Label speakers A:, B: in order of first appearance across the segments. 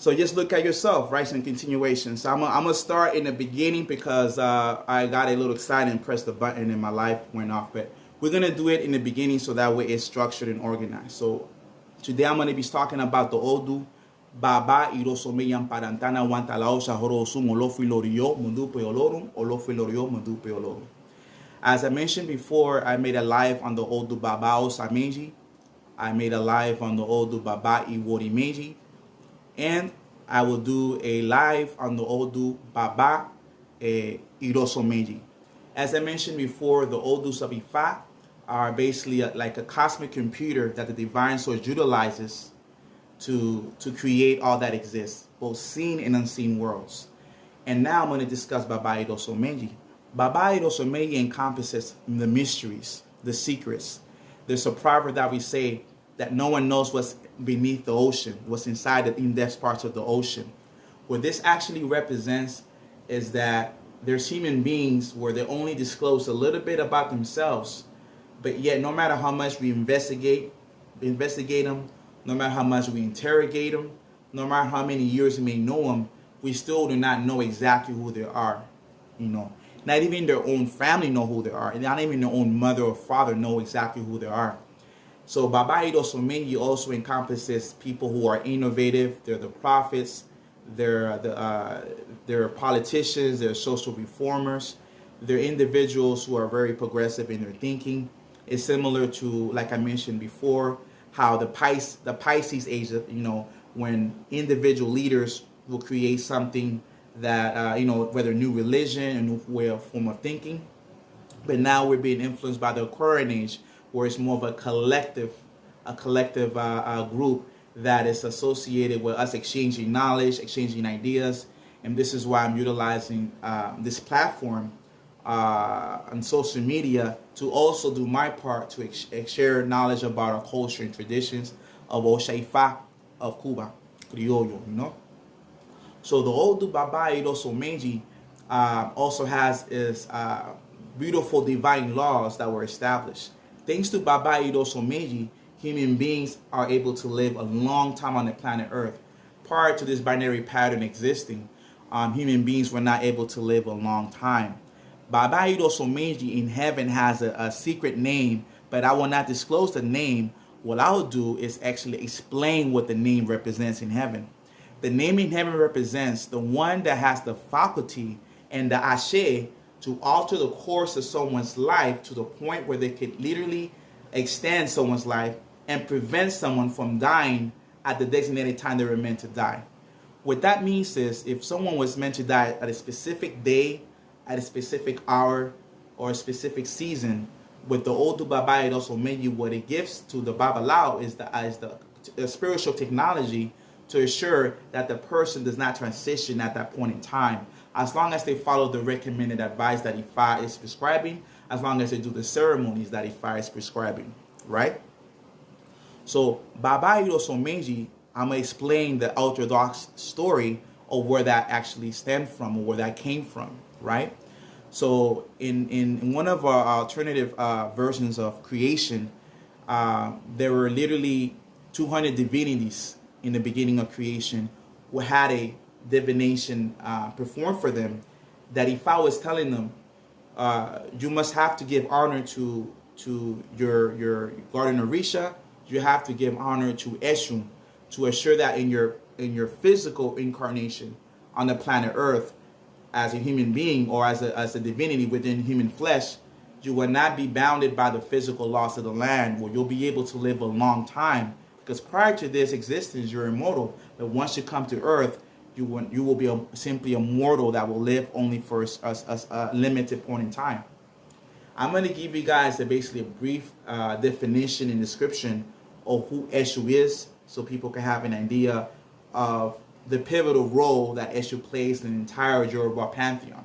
A: So just look at yourself, right? Some continuation. So I'm gonna start in the beginning because I got a little excited and pressed the button and my life went off. But we're gonna do it in the beginning so that way it's structured and organized. So today I'm gonna be talking about the Odu Baba Iroso Meyan Parantana Wantalaosha Horosum Olofilorio Mundupe Olorum Olofilorio Mundupe Olorum. As I mentioned before, I made a live on the Odu Babao Sameji. I made a live on the Odu Baba Iwori Meji. And I will do a live on the Odu Baba Iroso Meji. As I mentioned before, the Odus of Ifa are basically like a cosmic computer that the divine source utilizes to create all that exists, both seen and unseen worlds. And now I'm going to discuss Baba Iroso Meji. Baba Iroso Meji encompasses the mysteries, the secrets. There's a proverb that we say that no one knows what's beneath the ocean, what's inside the in-depth parts of the ocean. What this actually represents is that there's human beings where they only disclose a little bit about themselves, but yet no matter how much we investigate them, no matter how much we interrogate them, no matter how many years we may know them, we still do not know exactly who they are. Not even their own family know who they are, and not even their own mother or father know exactly who they are. So Baba Iroso Meji also encompasses people who are innovative. They're the prophets, they're politicians, they're social reformers, they're individuals who are very progressive in their thinking. It's similar to, like I mentioned before, how the Pisces age, when individual leaders will create something that, whether new religion, a new way of form of thinking. But now we're being influenced by the Aquarian age, where it's more of a collective group that is associated with us exchanging knowledge, exchanging ideas. And this is why I'm utilizing this platform on social media to also do my part to share knowledge about our culture and traditions of Oshaifa of Cuba, Criollo, So the Odu Baba Iroso Meji also has is beautiful divine laws that were established. Thanks to Baba Iroso Meji, human beings are able to live a long time on the planet Earth. Prior to this binary pattern existing, human beings were not able to live a long time. Baba Iroso Meji in heaven has a secret name, but I will not disclose the name. What I'll do is actually explain what the name represents in heaven. The name in heaven represents the one that has the faculty and the ashe to alter the course of someone's life to the point where they could literally extend someone's life and prevent someone from dying at the designated time they were meant to die. What that means is if someone was meant to die at a specific day, at a specific hour, or a specific season, with the Odu Baba Iroso Meji, what it gives to the Babalao is the spiritual technology to ensure that the person does not transition at that point in time, as long as they follow the recommended advice that Ifa is prescribing, as long as they do the ceremonies that Ifa is prescribing, right? So Baba Iroso Meji, I'm going to explain the orthodox story of where that actually stemmed from, or where that came from, right? So in one of our alternative versions of creation, there were literally 200 divinities in the beginning of creation who had a divination performed for them, that Ifa was telling them, you must have to give honor to your guardian Orisha. You have to give honor to Eshu, to assure that in your physical incarnation on the planet Earth, as a human being or as a divinity within human flesh, you will not be bounded by the physical laws of the land, where you'll be able to live a long time. Because prior to this existence, you're immortal. But once you come to Earth, you will be simply a mortal that will live only for a limited point in time. I'm going to give you guys basically a brief definition and description of who Eshu is, so people can have an idea of the pivotal role that Eshu plays in the entire Yoruba pantheon.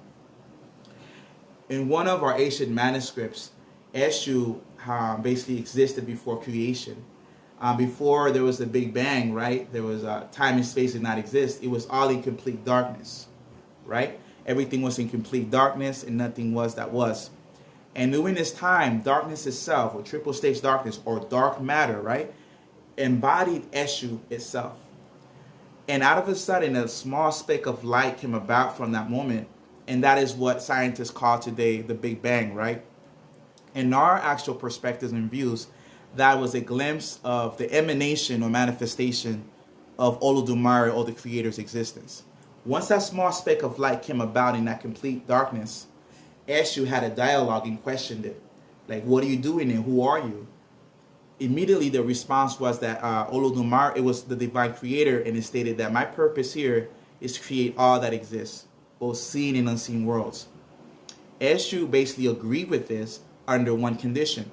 A: In one of our ancient manuscripts, Eshu basically existed before creation. Before there was the Big Bang, right? There was time and space did not exist. It was all in complete darkness, right? Everything was in complete darkness, and nothing was that was. And during this time, darkness itself, or triple stage darkness, or dark matter, right, embodied Eshu itself. And out of a sudden, a small speck of light came about from that moment. And that is what scientists call today the Big Bang, right? In our actual perspectives and views, that was a glimpse of the emanation or manifestation of Olodumare, or the Creator's existence. Once that small speck of light came about in that complete darkness, Eshu had a dialogue and questioned it. Like, what are you doing and who are you? Immediately the response was that Olodumare, it was the divine creator, and it stated that my purpose here is to create all that exists, both seen and unseen worlds. Eshu basically agreed with this under one condition.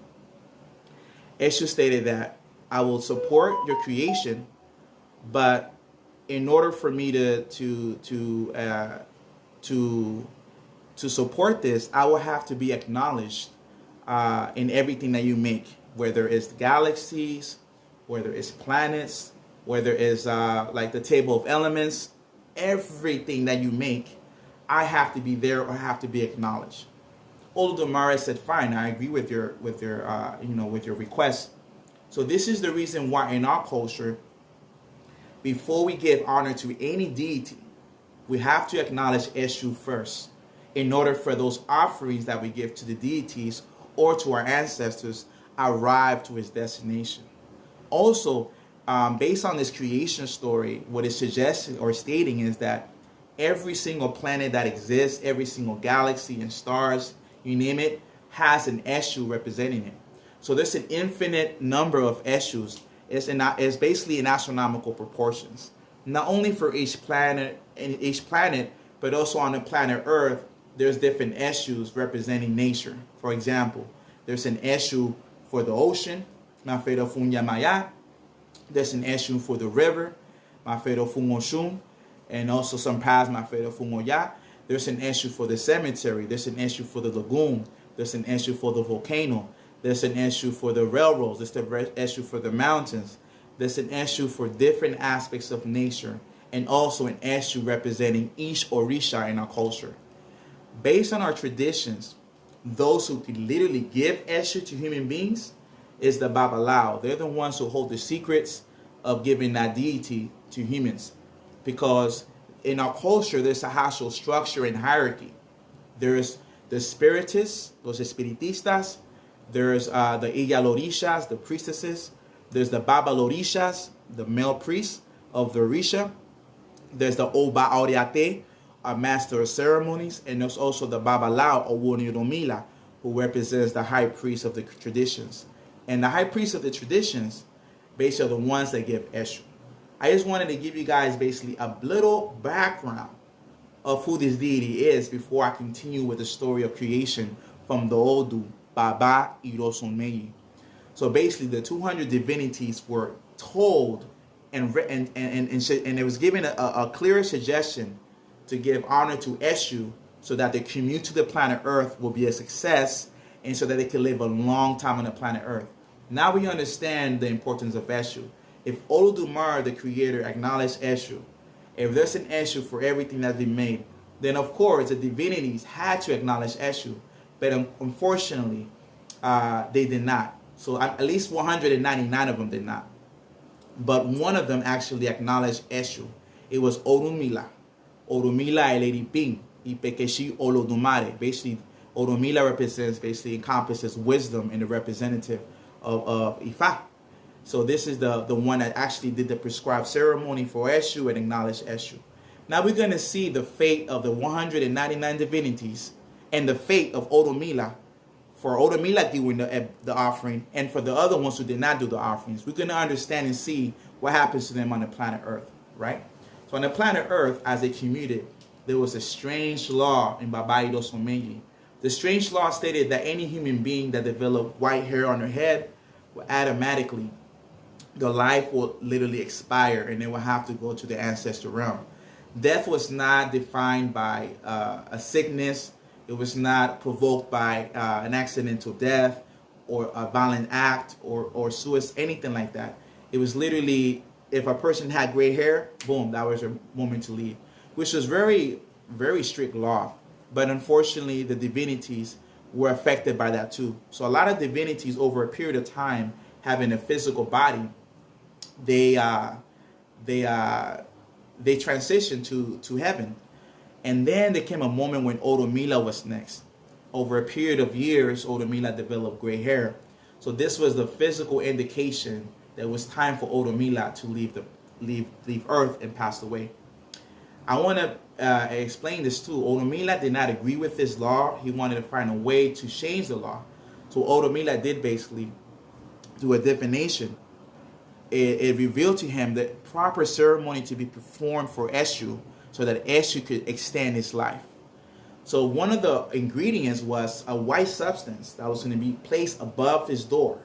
A: Eshu stated that I will support your creation, but in order for me to support this, I will have to be acknowledged in everything that you make, whether it's galaxies, whether it's planets, whether it's like the table of elements, everything that you make, I have to be there or have to be acknowledged. Olodumare said, "Fine, I agree with your request." So this is the reason why in our culture, before we give honor to any deity, we have to acknowledge Eshu first, in order for those offerings that we give to the deities or to our ancestors arrive to its destination. Also, based on this creation story, what it's suggesting or stating is that every single planet that exists, every single galaxy and stars, you name it, has an Eshu representing it. So there's an infinite number of Eshus. It's basically in astronomical proportions. Not only for each planet, but also on the planet Earth, there's different Eshus representing nature. For example, there's an Eshu for the ocean, Mafedo Funyamaya. There's an Eshu for the river, Mafedo Fungoshun, and also some paths, Mafedo Fungoya. There's an Eshu for the cemetery. There's an Eshu for the lagoon. There's an Eshu for the volcano. There's an Eshu for the railroads. There's the Eshu for the mountains. There's an Eshu for different aspects of nature, and also an Eshu representing each Orisha in our culture. Based on our traditions, those who can literally give Eshu to human beings is the Babalao. They're the ones who hold the secrets of giving that deity to humans. Because in our culture, there's a hierarchical structure and hierarchy. There's the spiritists, los espiritistas. There's the Iyalorishas, the priestesses. There's the Babalorishas, the male priests of the Orisha. There's the Oba Auriate, a master of ceremonies. And there's also the Babalao, or Wonidomila, who represents the high priest of the traditions. And the high priests of the traditions basically are the ones that give Eshu. I just wanted to give you guys basically a little background of who this deity is before I continue with the story of creation from the Odu, Baba, Iroso, Melli. So basically the 200 divinities were told and it was given a clear suggestion to give honor to Eshu so that the commute to the planet Earth will be a success and so that they can live a long time on the planet Earth. Now we understand the importance of Eshu. If Olodumare, the creator, acknowledged Eshu, if there's an Eshu for everything that's been made, then of course the divinities had to acknowledge Eshu. But unfortunately, they did not. So at least 199 of them did not. But one of them actually acknowledged Eshu. It was Orunmila. Orunmila Eleripin, Ipekeshi Olodumare. Basically, Orunmila encompasses wisdom and the representative of Ifa. So this is the one that actually did the prescribed ceremony for Eshu and acknowledged Eshu. Now we're going to see the fate of the 199 divinities and the fate of Orunmila, for Orunmila doing the offering, and for the other ones who did not do the offerings. We're going to understand and see what happens to them on the planet Earth, right? So on the planet Earth, as they commuted, there was a strange law in Baba Iroso Melli. The strange law stated that any human being that developed white hair on their head will automatically, the life will literally expire and they will have to go to the ancestral realm. Death was not defined by a sickness. It was not provoked by an accidental death or a violent act or suicide, anything like that. It was literally, if a person had gray hair, boom, that was their moment to leave, which was very, very strict law. But unfortunately, the divinities were affected by that too. So a lot of divinities, over a period of time, having a physical body, they they transitioned to heaven. And then there came a moment when Odomila was next. Over a period of years, Odomila developed gray hair. So this was the physical indication that it was time for Odomila to leave Earth and pass away. I want to explain this too. Odomila did not agree with this law. He wanted to find a way to change the law. So Odomila did basically do a divination. It revealed to him the proper ceremony to be performed for Eshu, so that Eshu could extend his life. So one of the ingredients was a white substance that was going to be placed above his door,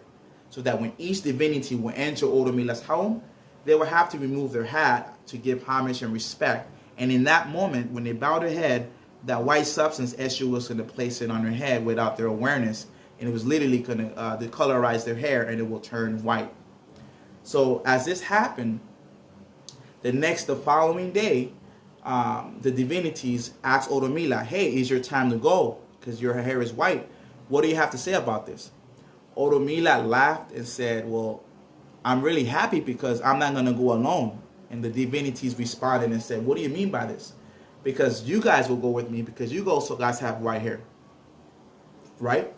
A: so that when each divinity would enter Odomila's home, they would have to remove their hat to give homage and respect. And in that moment, when they bowed their head, that white substance, Eshu was going to place it on their head without their awareness, and it was literally going to decolorize their hair, and it will turn white. So as this happened, the following day, the divinities asked Odomila, hey, is your time to go? Because your hair is white. What do you have to say about this? Odomila laughed and said, well, I'm really happy because I'm not going to go alone. And the divinities responded and said, what do you mean by this? Because you guys will go with me, because you also guys have white hair. Right?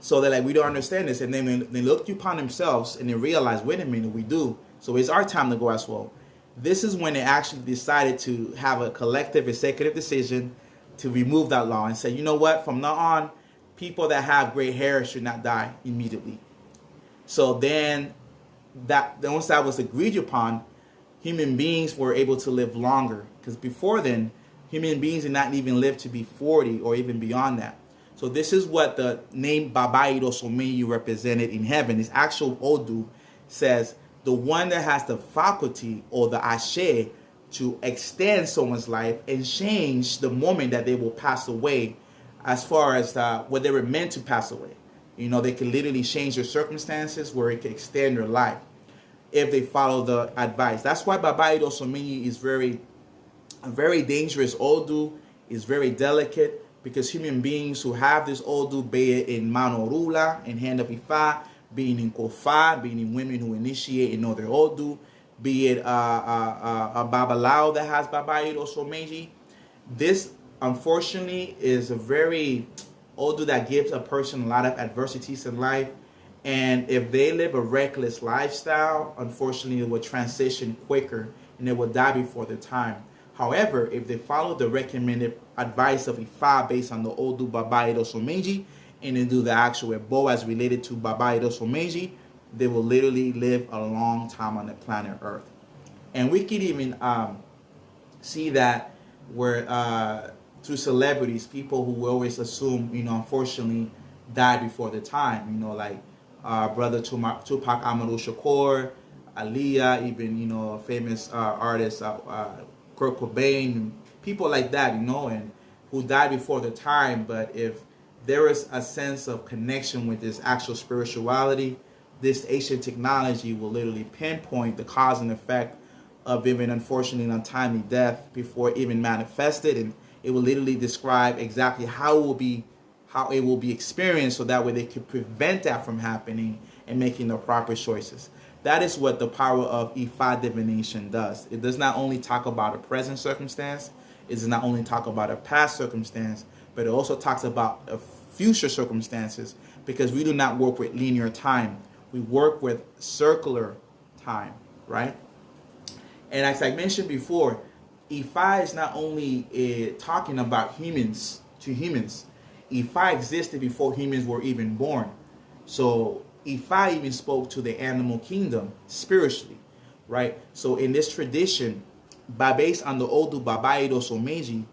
A: So they're like, we don't understand this. And then they looked upon themselves and they realized, wait a minute, we do. So it's our time to go as well. This is when they actually decided to have a collective executive decision to remove that law and say, you know what, from now on, people that have gray hair should not die immediately. So then, once that was agreed upon, human beings were able to live longer. Because before then, human beings did not even live to be 40 or even beyond that. So this is what the name Baba Iroso Menyi represented in heaven. This actual Odu says, the one that has the faculty or the ashe to extend someone's life and change the moment that they will pass away, as far as what they were meant to pass away. You know, they can literally change their circumstances where it can extend their life if they follow the advice. That's why Baba Iroso Menyi is a very dangerous Odu, is very delicate, because human beings who have this Odu, be it in Mano Rula, in Hand of Ifa, being in Kofa, being in women who initiate and know their Odu, be it a Babalao that has Baba Iroso Menyi. This, unfortunately, is a very Odu that gives a person a lot of adversities in life. And if they live a reckless lifestyle, unfortunately, it will transition quicker and they will die before their time. However, if they follow the recommended advice of Ifa based on the Odu Baba Iroso Menyi, and then do the actual Ebo as related to Baba Iroso Menyi, they will literally live a long time on the planet Earth. And we could even see that where through celebrities, people who we always assume, you know, unfortunately died before their time, you know, like brother Tupac Amaru Shakur, Aaliyah, even, you know, famous artists, Kurt Cobain, people like that, you know, and who died before their time. But if there is a sense of connection with this actual spirituality, this ancient technology will literally pinpoint the cause and effect of even, unfortunately, an untimely death before it even manifested, and it will literally describe exactly how it will be experienced, so that way they can prevent that from happening and making the proper choices. That is what the power of Ifa divination does. It does not only talk about a present circumstance, it does not only talk about a past circumstance, but it also talks about a future circumstances, because we do not work with linear time. We work with circular time, right? And as I mentioned before, Ifa is not only talking about humans to humans. Ifa existed before humans were even born. So Ifa even spoke to the animal kingdom spiritually, right? So in this tradition, based on the Odu Baba Iroso Menyi,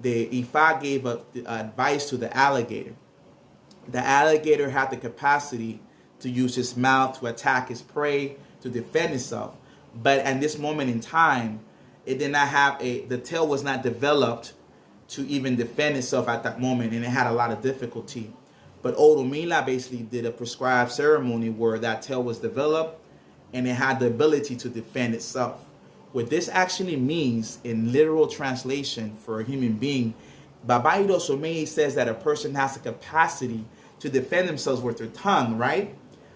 A: the Ifa gave advice to the alligator. The alligator had the capacity to use his mouth to attack his prey, to defend itself. But at this moment in time, it did not have the tail was not developed to even defend itself at that moment, and it had a lot of difficulty. But Odomila basically did a prescribed ceremony where that tail was developed and it had the ability to defend itself. What this actually means in literal translation for a human being, Baba Iroso Menyi says that a person has the capacity to defend themselves with their tongue, right?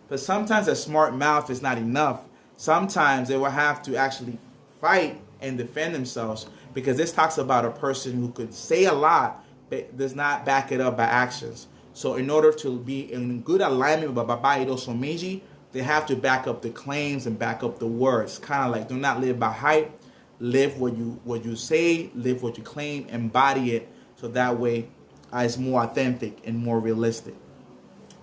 A: But sometimes a smart mouth is not enough. Sometimes they will have to actually fight and defend themselves, because this talks about a person who could say a lot but does not back it up by actions. So in order to be in good alignment with Baba Iroso Meiji, they have to back up the claims and back up the words. Kind of like, do not live by hype. Live what you say, live what you claim, embody it, so that way it's more authentic and more realistic.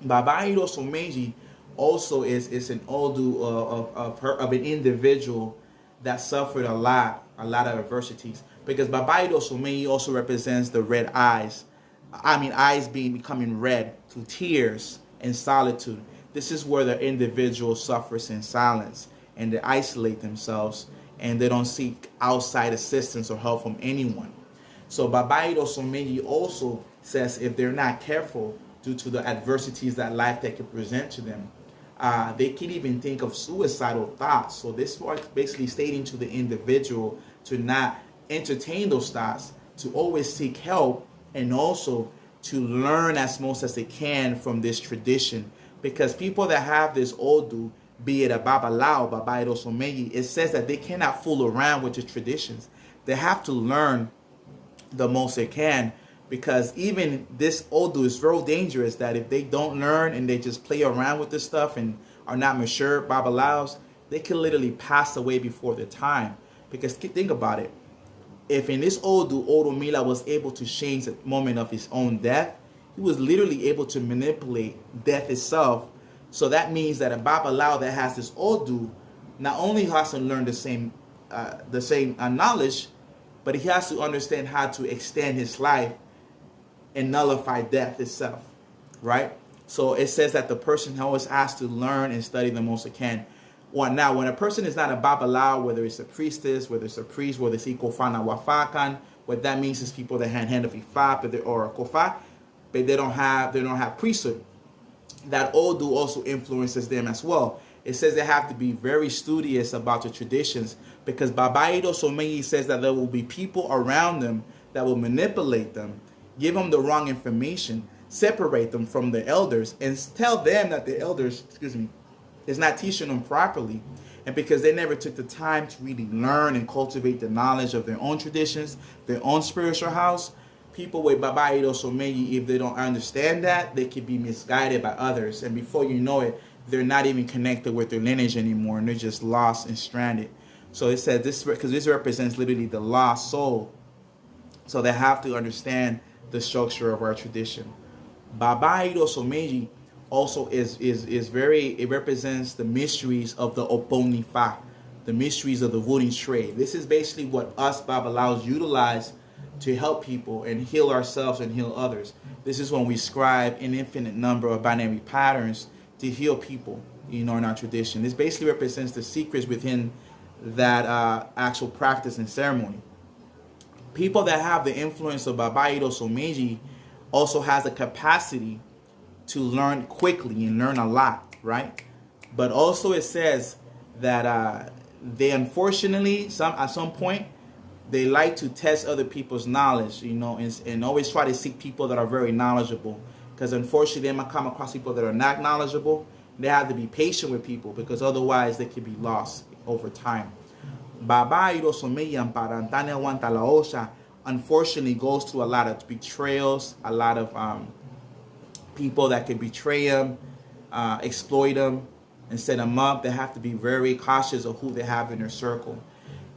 A: Baba Iroso Meiji also is an Odu of an individual that suffered a lot of adversities, because Baba Iroso Meiji also represents the red eyes. Eyes becoming red through tears and solitude. This is where the individual suffers in silence and they isolate themselves and they don't seek outside assistance or help from anyone. So Baba Iroso Meiji also says if they're not careful due to the adversities that life that can present to them, they can even think of suicidal thoughts. So this was basically stating to the individual to not entertain those thoughts, to always seek help, and also to learn as most as they can from this tradition. Because people that have this Odu, be it a Babalao, Baba Iroso Meiji, it says that they cannot fool around with the traditions. They have to learn the most they can, because even this Odu is very dangerous, that if they don't learn and they just play around with this stuff and are not mature Babalaos, they can literally pass away before their time. Because think about it. If in this Odu, Oromila was able to change the moment of his own death, he was literally able to manipulate death itself. So that means that a Babalao that has this Odu not only has to learn the same knowledge, but he has to understand how to extend his life and nullify death itself, right? So it says that the person always has to learn and study the most they can. Well, now, when a person is not a Babalao, whether it's a priestess, whether it's a priest, whether it's Ikofana Wafakan, what that means is people that hand of Ifa or a Kofa, but they don't have priesthood. That Odu also influences them as well. It says they have to be very studious about the traditions, because Baba Iroso Meiji says that there will be people around them that will manipulate them, give them the wrong information, separate them from the elders, and tell them that the elders, is not teaching them properly. And because they never took the time to really learn and cultivate the knowledge of their own traditions, their own spiritual house, people with Baba Iroso Meiji, if they don't understand that, they can be misguided by others. And before you know it, they're not even connected with their lineage anymore, and they're just lost and stranded. So it says this, because this represents literally the lost soul. So they have to understand the structure of our tradition. Baba Iroso Meiji also it represents the mysteries of the Oponifa, the mysteries of the wooden tray. This is basically what us Babalaos utilize to help people and heal ourselves and heal others. This is when we scribe an infinite number of binary patterns to heal people, in our tradition. This basically represents the secrets within that actual practice and ceremony. People that have the influence of Baba Iroso Meiji also has the capacity to learn quickly and learn a lot, right? But also it says that they unfortunately, at some point, they like to test other people's knowledge, and always try to seek people that are very knowledgeable. Because unfortunately, they might come across people that are not knowledgeable. They have to be patient with people, because otherwise they could be lost over time. Baba Iroso Meiji Amparantane Wanta La Osha unfortunately goes through a lot of betrayals, a lot of people that can betray him, exploit him, and set him up. They have to be very cautious of who they have in their circle.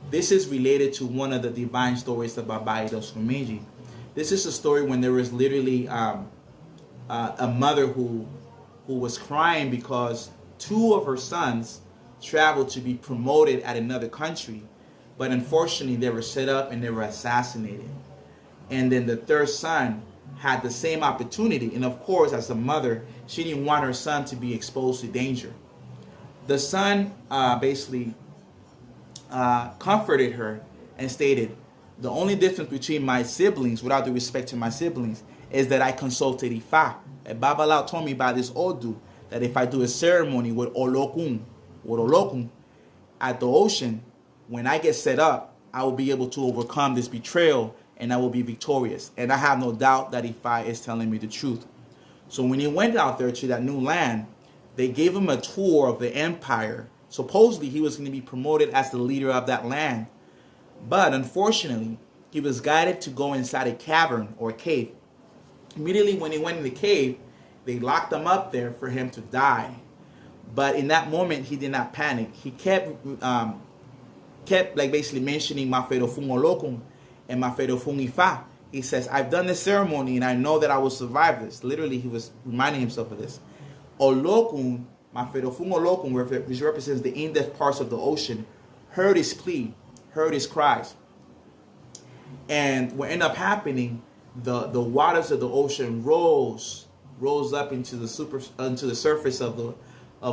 A: This is related to one of the divine stories of Baba Iroso Meiji. This is a story when there was literally a mother who was crying because two of her sons traveled to be promoted at another country, but unfortunately they were set up and they were assassinated. And then the third son had the same opportunity, and of course, as a mother, she didn't want her son to be exposed to danger. The son basically comforted her and stated, the only difference between my siblings, without the respect to my siblings, is that I consulted Ifa. And Babalao told me by this Odu that if I do a ceremony with Olokun at the ocean, when I get set up, I will be able to overcome this betrayal and I will be victorious. And I have no doubt that Ifa is telling me the truth. So when he went out there to that new land, they gave him a tour of the empire. Supposedly he was going to be promoted as the leader of that land. But unfortunately, he was guided to go inside a cavern or a cave. Immediately when he went in the cave, they locked him up there for him to die. But in that moment, he did not panic. He kept like basically mentioning Mafedo Fungolokun and Mafedo Fungifa. He says, I've done this ceremony and I know that I will survive this. Literally, he was reminding himself of this. Olokun, Mafedo Fungolokun, which represents the in-depth parts of the ocean, heard his plea, heard his cries. And what ended up happening, the waters of the ocean rose up into the surface of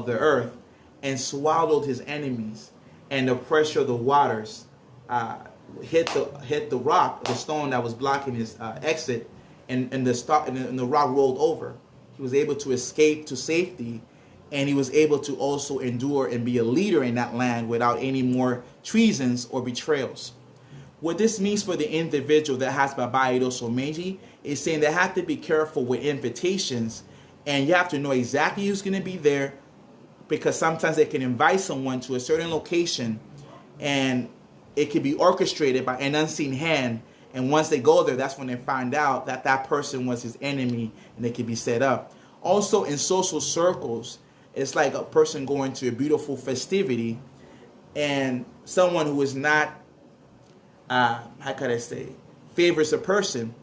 A: the earth and swallowed his enemies. And the pressure of the waters hit the rock, the stone that was blocking his exit, and the rock rolled over. He was able to escape to safety, and he was able to also endure and be a leader in that land without any more treasons or betrayals. What this means for the individual that has Baba Iroso Meiji is saying they have to be careful with invitations, and you have to know exactly who's going to be there, because sometimes they can invite someone to a certain location and it could be orchestrated by an unseen hand. And once they go there, that's when they find out that that person was his enemy, and they could be set up. Also in social circles, it's like a person going to a beautiful festivity and someone who is not, how could I say, favors a person,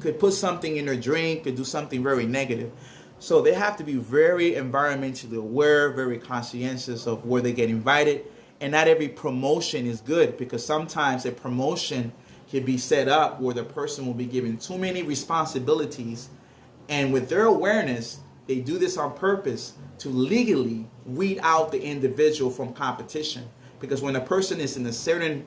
A: could put something in their drink, could do something very negative. So they have to be very environmentally aware, very conscientious of where they get invited. And not every promotion is good, because sometimes a promotion can be set up where the person will be given too many responsibilities. And with their awareness, they do this on purpose to legally weed out the individual from competition. Because when a person is in a certain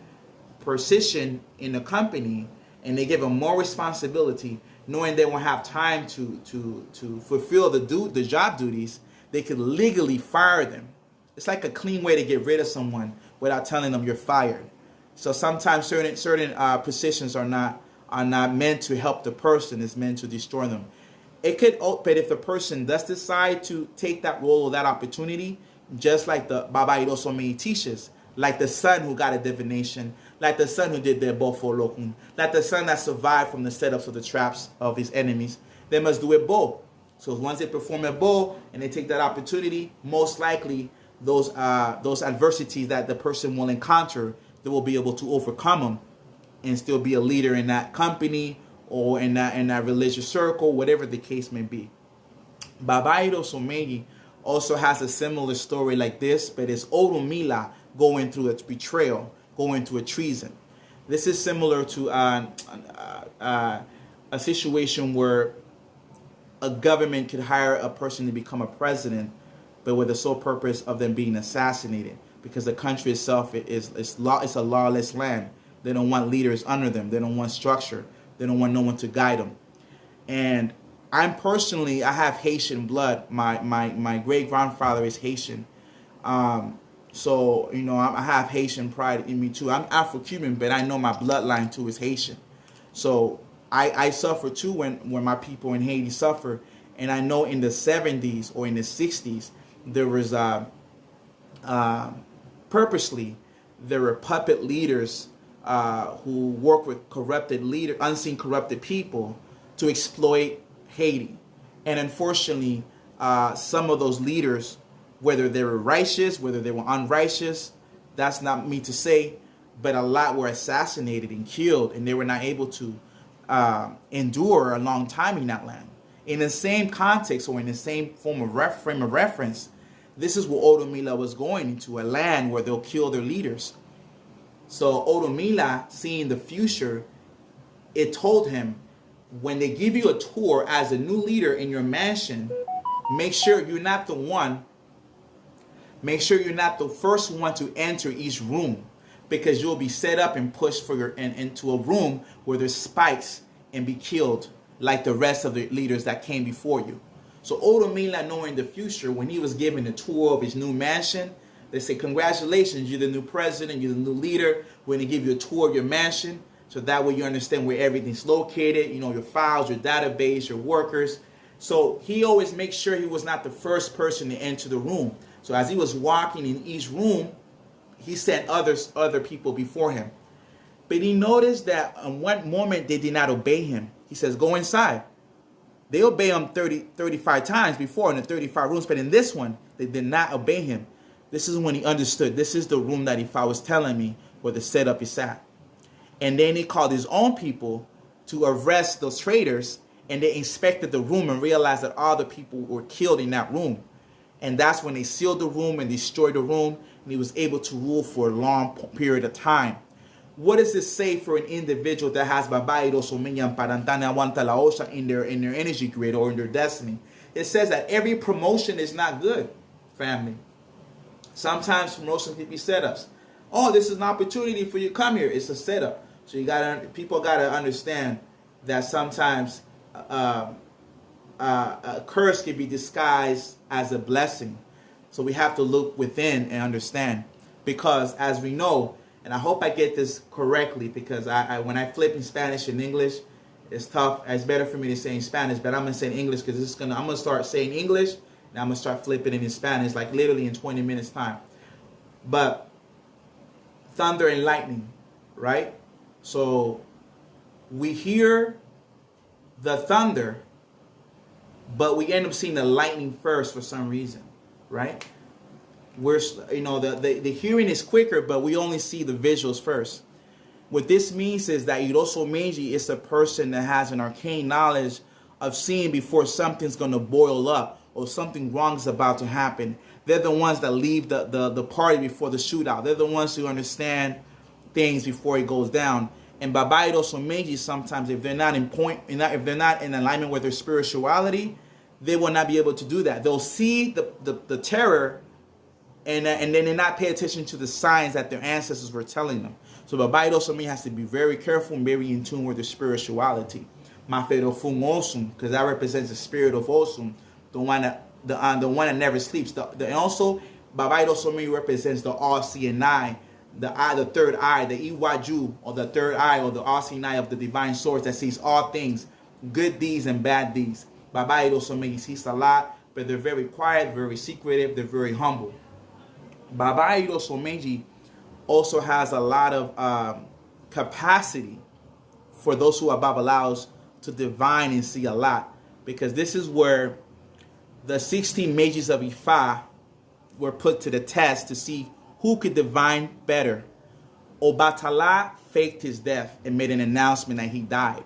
A: position in the company and they give them more responsibility, knowing they won't have time to fulfill the job duties, they could legally fire them. It's like a clean way to get rid of someone without telling them you're fired. So sometimes certain positions are not meant to help the person; it's meant to destroy them. It could, but if the person does decide to take that role or that opportunity, just like the Baba Iroso Meiji teaches, like the son who got a divination, like the son who did their Bofo Lokun, like the son that survived from the setups of the traps of his enemies, they must do it both. So once they perform a bow and they take that opportunity, most likely those adversities that the person will encounter, they will be able to overcome them and still be a leader in that company or in that religious circle, whatever the case may be. Baba Iroso Meiji also has a similar story like this, but it's Orumila going through a betrayal, going through a treason. This is similar to a situation where a government could hire a person to become a president, but with the sole purpose of them being assassinated, because the country itself it's a lawless land. They don't want leaders under them. They don't want structure. They don't want no one to guide them. And I have Haitian blood. My great grandfather is Haitian. So, I have Haitian pride in me too. I'm Afro-Cuban, but I know my bloodline too is Haitian. So I suffer too when my people in Haiti suffer. And I know in the 70s or in the 60s, there was purposely, there were puppet leaders who work with unseen corrupted people to exploit Haiti. And unfortunately, some of those leaders, whether they were righteous, whether they were unrighteous, that's not me to say, but a lot were assassinated and killed, and they were not able to endure a long time in that land. In the same context or in the same frame of reference, this is what Orumila was going into, a land where they'll kill their leaders. So Orumila, seeing the future, it told him, when they give you a tour as a new leader in your mansion, make sure you're not the first one to enter each room, because you'll be set up and pushed into a room where there's spikes and be killed like the rest of the leaders that came before you. So Orumila, knowing the future, when he was given a tour of his new mansion, they say, congratulations, you're the new president, you're the new leader. We're going to give you a tour of your mansion, so that way you understand where everything's located, your files, your database, your workers. So he always makes sure he was not the first person to enter the room. So as he was walking in each room, he sent other people before him. But he noticed that in one moment they did not obey him. He says, go inside. They obeyed him 35 times before in the 35 rooms, but in this one, they did not obey him. This is when he understood. This is the room that if I was telling me where the setup is at. And then he called his own people to arrest those traitors, and they inspected the room and realized that all the people were killed in that room. And that's when they sealed the room and destroyed the room, and he was able to rule for a long period of time. What does this say for an individual that has Iroso in their energy grid or in their destiny? It says that every promotion is not good, family. Sometimes promotion can be setups. Oh, this is an opportunity for you to come here. It's a setup. So people gotta understand that sometimes a curse can be disguised as a blessing. So we have to look within and understand, because as we know, and I hope I get this correctly, because when I flip in Spanish and English, it's tough. It's better for me to say in Spanish, but I'm gonna say in English because I'm gonna start saying English and I'm gonna start flipping it in Spanish, like literally in 20 minutes time. But thunder and lightning, right? So we hear the thunder, but we end up seeing the lightning first for some reason, right? We're, the hearing is quicker, but we only see the visuals first. What this means is that Iroso Meiji is a person that has an arcane knowledge of seeing before something's going to boil up or something wrong is about to happen. They're the ones that leave the party before the shootout. They're the ones who understand things before it goes down. And Baba Iroso Meiji, sometimes if they're not if they're not in alignment with their spirituality, they will not be able to do that. They'll see the terror, and then they not pay attention to the signs that their ancestors were telling them. So Baba Iroso Meiji has to be very careful and very in tune with their spirituality. Mafero Fung Osum, because that represents the spirit of Osum, the one that never sleeps. Also, Baba Iroso Meiji represents the all-seeing eye, the third eye, the Iwaju, or the third eye, or the all-seeing eye of the divine source that sees all things, good deeds and bad deeds. Baba Iroso Meiji sees a lot, but they're very quiet, very secretive, they're very humble. Baba Iroso Meiji also has a lot of capacity for those who are Babalaos to divine and see a lot, because this is where the 16 mages of Ifa were put to the test to see who could divine better. Obatala faked his death and made an announcement that he died.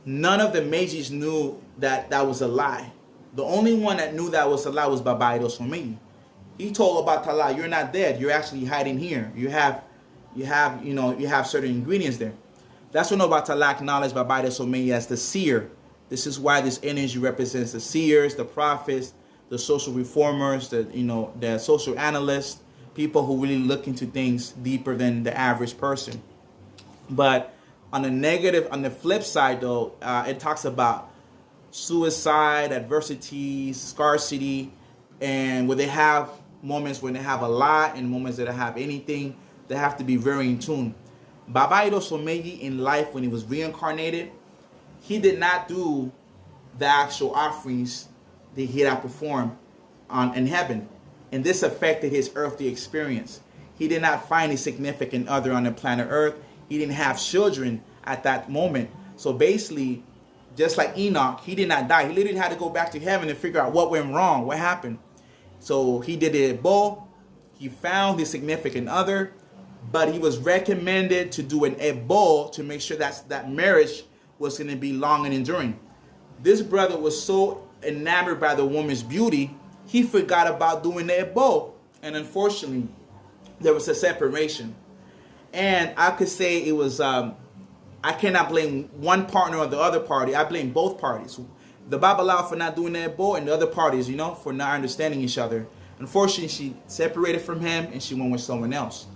A: None of the mages knew that that was a lie. The only one that knew that was a lie was Baba Iroso Meiji. He told Obatala, "You're not dead. You're actually hiding here. You have certain ingredients there." That's when Obatala acknowledged Baba Iroso Meiji as the seer. This is why this energy represents the seers, the prophets, the social reformers, the social analysts, people who really look into things deeper than the average person. But on the flip side though, it talks about suicide, adversity, scarcity, and where they have moments when they have a lot and moments that they have anything, they have to be very in tune. Baba Iroso Meiji in life, when he was reincarnated, he did not do the actual offerings that he had performed in heaven. And this affected his earthly experience. He did not find a significant other on the planet Earth. He didn't have children at that moment. So basically, just like Enoch, he did not die. He literally had to go back to heaven and figure out what went wrong, what happened. So he did a Ebo. He found his significant other, but he was recommended to do an Ebo to make sure that marriage was going to be long and enduring. This brother was so enamored by the woman's beauty, he forgot about doing the Ebo. And unfortunately, there was a separation. And I could say it was, I cannot blame one partner or the other party. I blame both parties. The Babalawo for not doing the Ebo, and the other parties, for not understanding each other. Unfortunately, she separated from him and she went with someone else.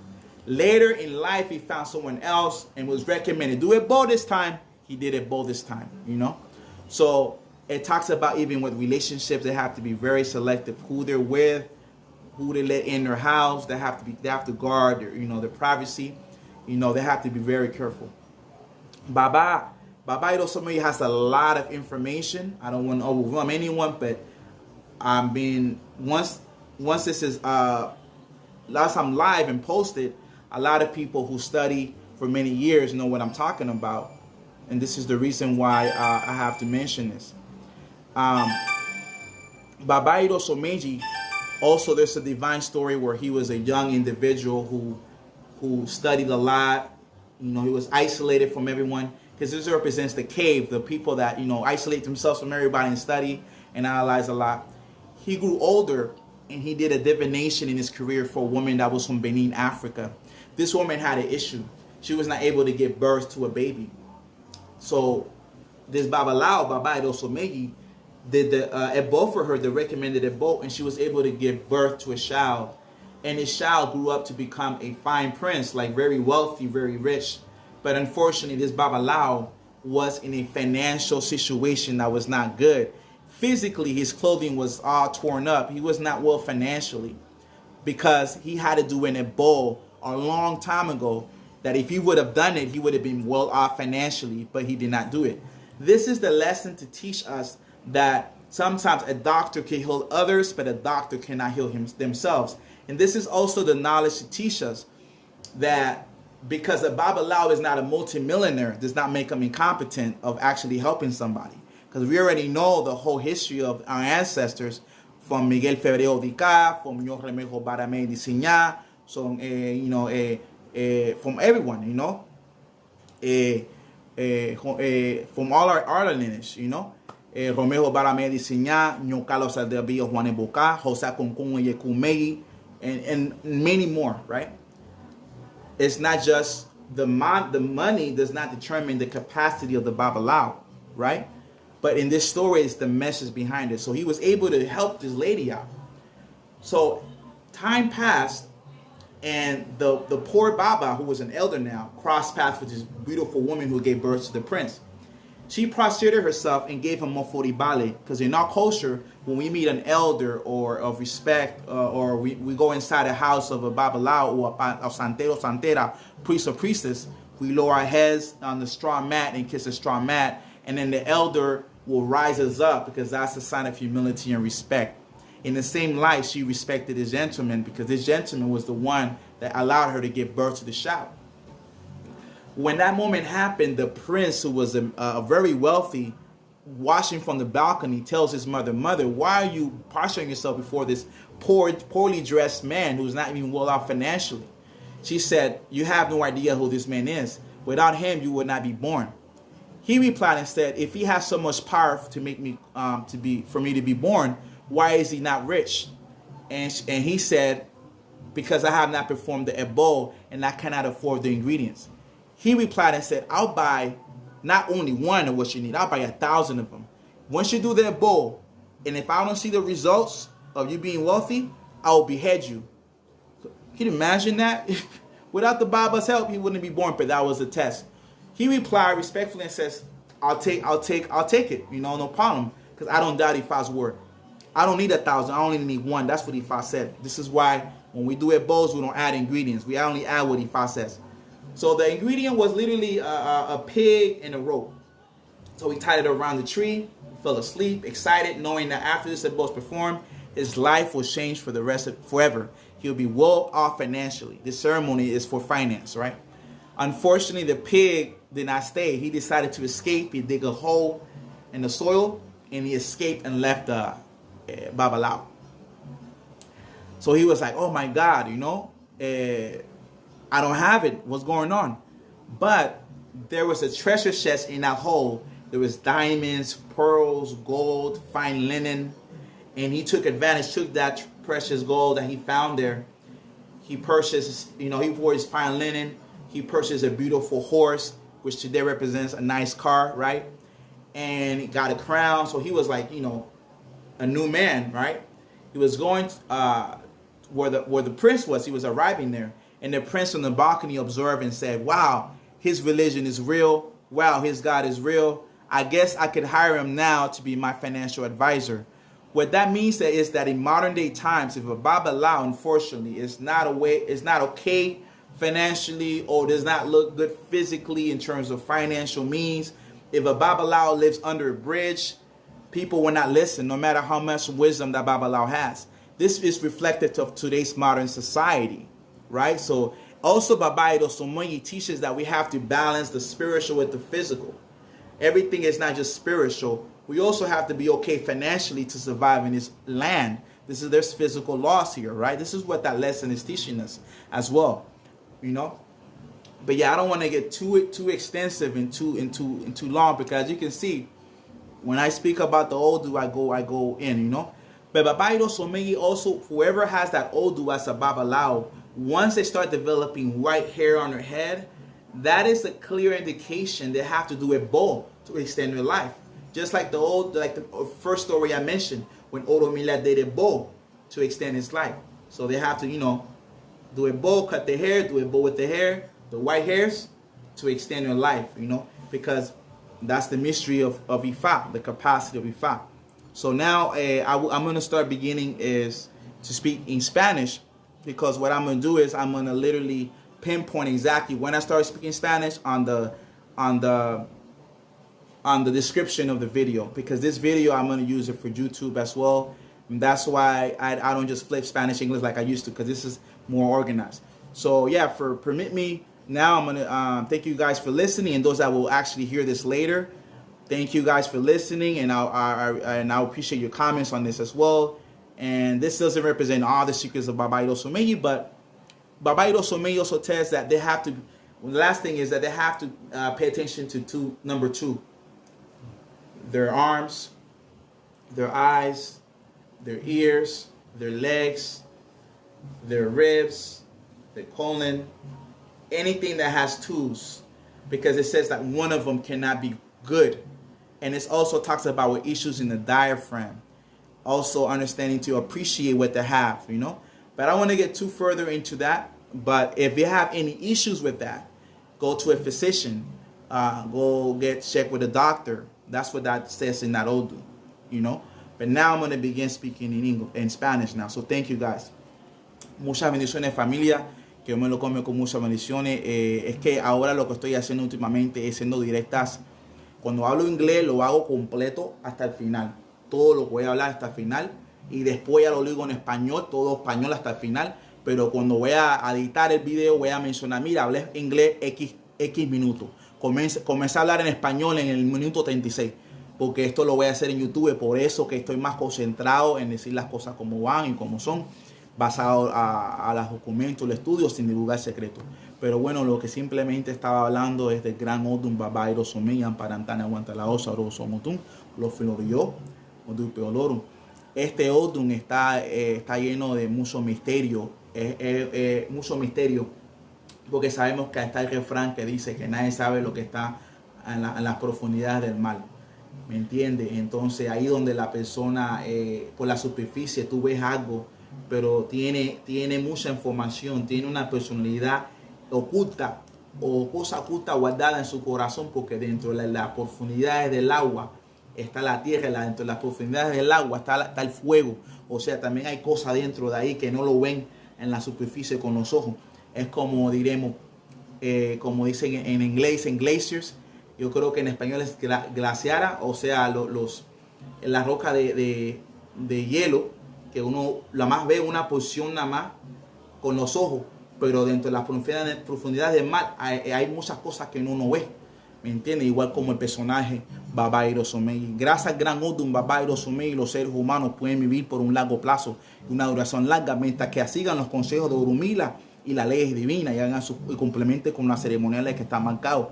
A: Later in life, he found someone else and was recommended, do Ebo this time. He did Ebo this time, So it talks about even with relationships, they have to be very selective who they're with, who they let in their house. They have to guard their, their privacy. They have to be very careful. Baba Iroso Meiji has a lot of information. I don't want to overwhelm anyone, but once this is last time live and posted, a lot of people who study for many years know what I'm talking about. And this is the reason why I have to mention this. Baba Iroso Meiji, also there's a divine story where he was a young individual who studied a lot. You know, he was isolated from everyone, because this represents the cave, the people that, you know, isolate themselves from everybody and study and analyze a lot. He grew older and he did a divination in his career for a woman that was from Benin, Africa. This woman had an issue. She was not able to give birth to a baby. So this Babalao, Baba Iroso Meiji, did the ebo for her, the recommended ebo, and she was able to give birth to a child. And his child grew up to become a fine prince, like very wealthy, very rich. But unfortunately, this Babalao was in a financial situation that was not good. Physically, his clothing was all torn up. He was not well financially, because he had to do an ebo a long time ago that if he would have done it, he would have been well off financially, but he did not do it. This is the lesson to teach us that sometimes a doctor can heal others, but a doctor cannot heal themselves. And this is also the knowledge to teach us that because a Babalao is not a multimillionaire does not make him incompetent of actually helping somebody. Because we already know the whole history of our ancestors, from Miguel Febrero Dica, from Ño Remejo Barame Diseñá, so, from everyone, you know, from all our lineage, you know. Romeo Barame Diseñá, Ño Carlos Alderbio Juan Boca, Jose Concon Yekumei, and many more, right? It's not just the money does not determine the capacity of the Babalao, right? But in this story, it's the message behind it. So he was able to help this lady out. So time passed, and the poor Baba, who was an elder now, crossed paths with this beautiful woman who gave birth to the prince. She prostrated herself and gave him mofuribale, because in our culture, when we meet an elder or of respect, or we go inside a house of a Babalao or a Santero, Santera, priest or priestess, we lower our heads on the straw mat and kiss the straw mat, and then the elder will rise us up, because that's a sign of humility and respect. In the same light, she respected this gentleman, because this gentleman was the one that allowed her to give birth to the child. When that moment happened, the prince, who was a very wealthy, watching from the balcony, tells his mother, "Mother, why are you prostrating yourself before this poorly dressed man who's not even well off financially?" She said, "You have no idea who this man is. Without him, you would not be born." He replied and said, "If he has so much power to make me for me to be born, why is he not rich?" And he said, "Because I have not performed the ebo and I cannot afford the ingredients." He replied and said, "I'll buy not only one of what you need, I'll buy 1,000 of them. Once you do that ebo, and if I don't see the results of you being wealthy, I will behead you." Can you imagine that? Without the Baba's help, he wouldn't be born, but that was a test. He replied respectfully and says, I'll take it, you know, no problem, because I don't doubt Ifa's word. I don't need 1,000, I only need one. That's what Ifa said. This is why when we do ebos, we don't add ingredients. We only add what Ifa says. So the ingredient was literally a pig and a rope. So he tied it around the tree, fell asleep, excited, knowing that after this ebo was performed, his life will change for the rest of forever. He'll be well off financially. This ceremony is for finance, right? Unfortunately, the pig did not stay. He decided to escape. He dig a hole in the soil, and he escaped and left Babalao. So he was like, "Oh my God, you know, I don't have it. What's going on?" But there was a treasure chest in that hole. There was diamonds, pearls, gold, fine linen. And he took advantage, took that precious gold that he found there. He purchased, you know, he wore his fine linen. He purchased a beautiful horse, which today represents a nice car, right? And he got a crown. So he was like, you know, a new man, right? He was going where the prince was. He was arriving there. And the prince on the balcony observed and said, "Wow, his religion is real. Wow, his God is real. I guess I could hire him now to be my financial advisor." What that means is that in modern day times, if a Babalao, unfortunately, is not okay financially, or does not look good physically in terms of financial means, if a Babalao lives under a bridge, people will not listen, no matter how much wisdom that Babalao has. This is reflective of today's modern society, right? So Also, Baba Iroso Melli teaches that we have to balance the spiritual with the physical. Everything is not just spiritual. We also have to be okay financially to survive in this land. There's physical loss here, right? This is what that lesson is teaching us as well, you know. But yeah, I don't want to get too extensive and too long, because you can see when I speak about the Odu, I go in, you know. But Baba Iroso Melli also, whoever has that Odu as a Babalao, once they start developing white hair on their head, that is a clear indication they have to do a bow to extend their life. Just like the first story I mentioned, when Oromila did a bow to extend his life. So they have to, you know, do a bow, cut the hair, do a bow with the hair, the white hairs, to extend their life, you know, because that's the mystery of Ifa, the capacity of Ifa. So now I'm going to start beginning is to speak in Spanish, because what I'm going to do is I'm going to literally pinpoint exactly when I start speaking Spanish on the description of the video, because this video I'm going to use it for YouTube as well. And that's why I don't just flip Spanish English like I used to, because this is more organized. So yeah, permit me now, I'm going to thank you guys for listening, and those that will actually hear this later, thank you guys for listening, and I appreciate your comments on this as well. And this doesn't represent all the secrets of Baba Iroso Melli, but Baba Iroso Melli also tells that they have to, the last thing is that they have to pay attention to number 2. Their arms, their eyes, their ears, their legs, their ribs, their colon, anything that has tools, because it says that one of them cannot be good. And it also talks about with issues in the diaphragm. Also understanding to appreciate what they have, you know. But I don't want to get too further into that. But if you have any issues with that, go to a physician. Go get checked with a doctor. That's what that says in that Odu, you know. But now I'm going to begin speaking in English, in Spanish now. So thank you guys. Muchas bendiciones, familia. Que yo me lo come con muchas bendiciones. Es que ahora lo que estoy haciendo últimamente es siendo directas. Cuando hablo inglés lo hago completo hasta el final. Todo lo que voy a hablar hasta el final. Y después ya lo digo en español, todo español hasta el final. Pero cuando voy a editar el video voy a mencionar, mira, hablé inglés X minutos. Comencé a hablar en español en el minuto 36. Porque esto lo voy a hacer en YouTube. Por eso que estoy más concentrado en decir las cosas como van y como son. Basado a los documentos, los estudios, sin divulgar secretos. Pero bueno, lo que simplemente estaba hablando es del gran Odun Baba Iroso Melli, Amparantana Aguanta la Osa, Roso Motun, Lo Filorio, Odun Peolorum. Este Odun está lleno de mucho misterio, mucho misterio, porque sabemos que está el refrán que dice que nadie sabe lo que está en las profundidades del mar. ¿Me entiendes? Entonces ahí donde la persona, por la superficie, tú ves algo, pero tiene mucha información, tiene una personalidad oculta o cosa oculta guardada en su corazón, porque dentro de las profundidades del agua está la tierra, dentro de las profundidades del agua está el fuego. O sea, también hay cosas dentro de ahí que no lo ven en la superficie con los ojos. Es como diremos, como dicen en inglés, en glaciers. Yo creo que en español es glaciara, o sea, la roca de hielo, que uno la más ve una porción nada más con los ojos, pero dentro de las profundidades del mar hay muchas cosas que uno no ve, ¿me entiendes? Igual como el personaje Baba Iroso Melli. Gracias al gran Odun Baba Iroso Melli, los seres humanos pueden vivir por un largo plazo y una duración larga, mientras que sigan los consejos de Orumila y las leyes divinas y complementen con las ceremoniales que están marcados.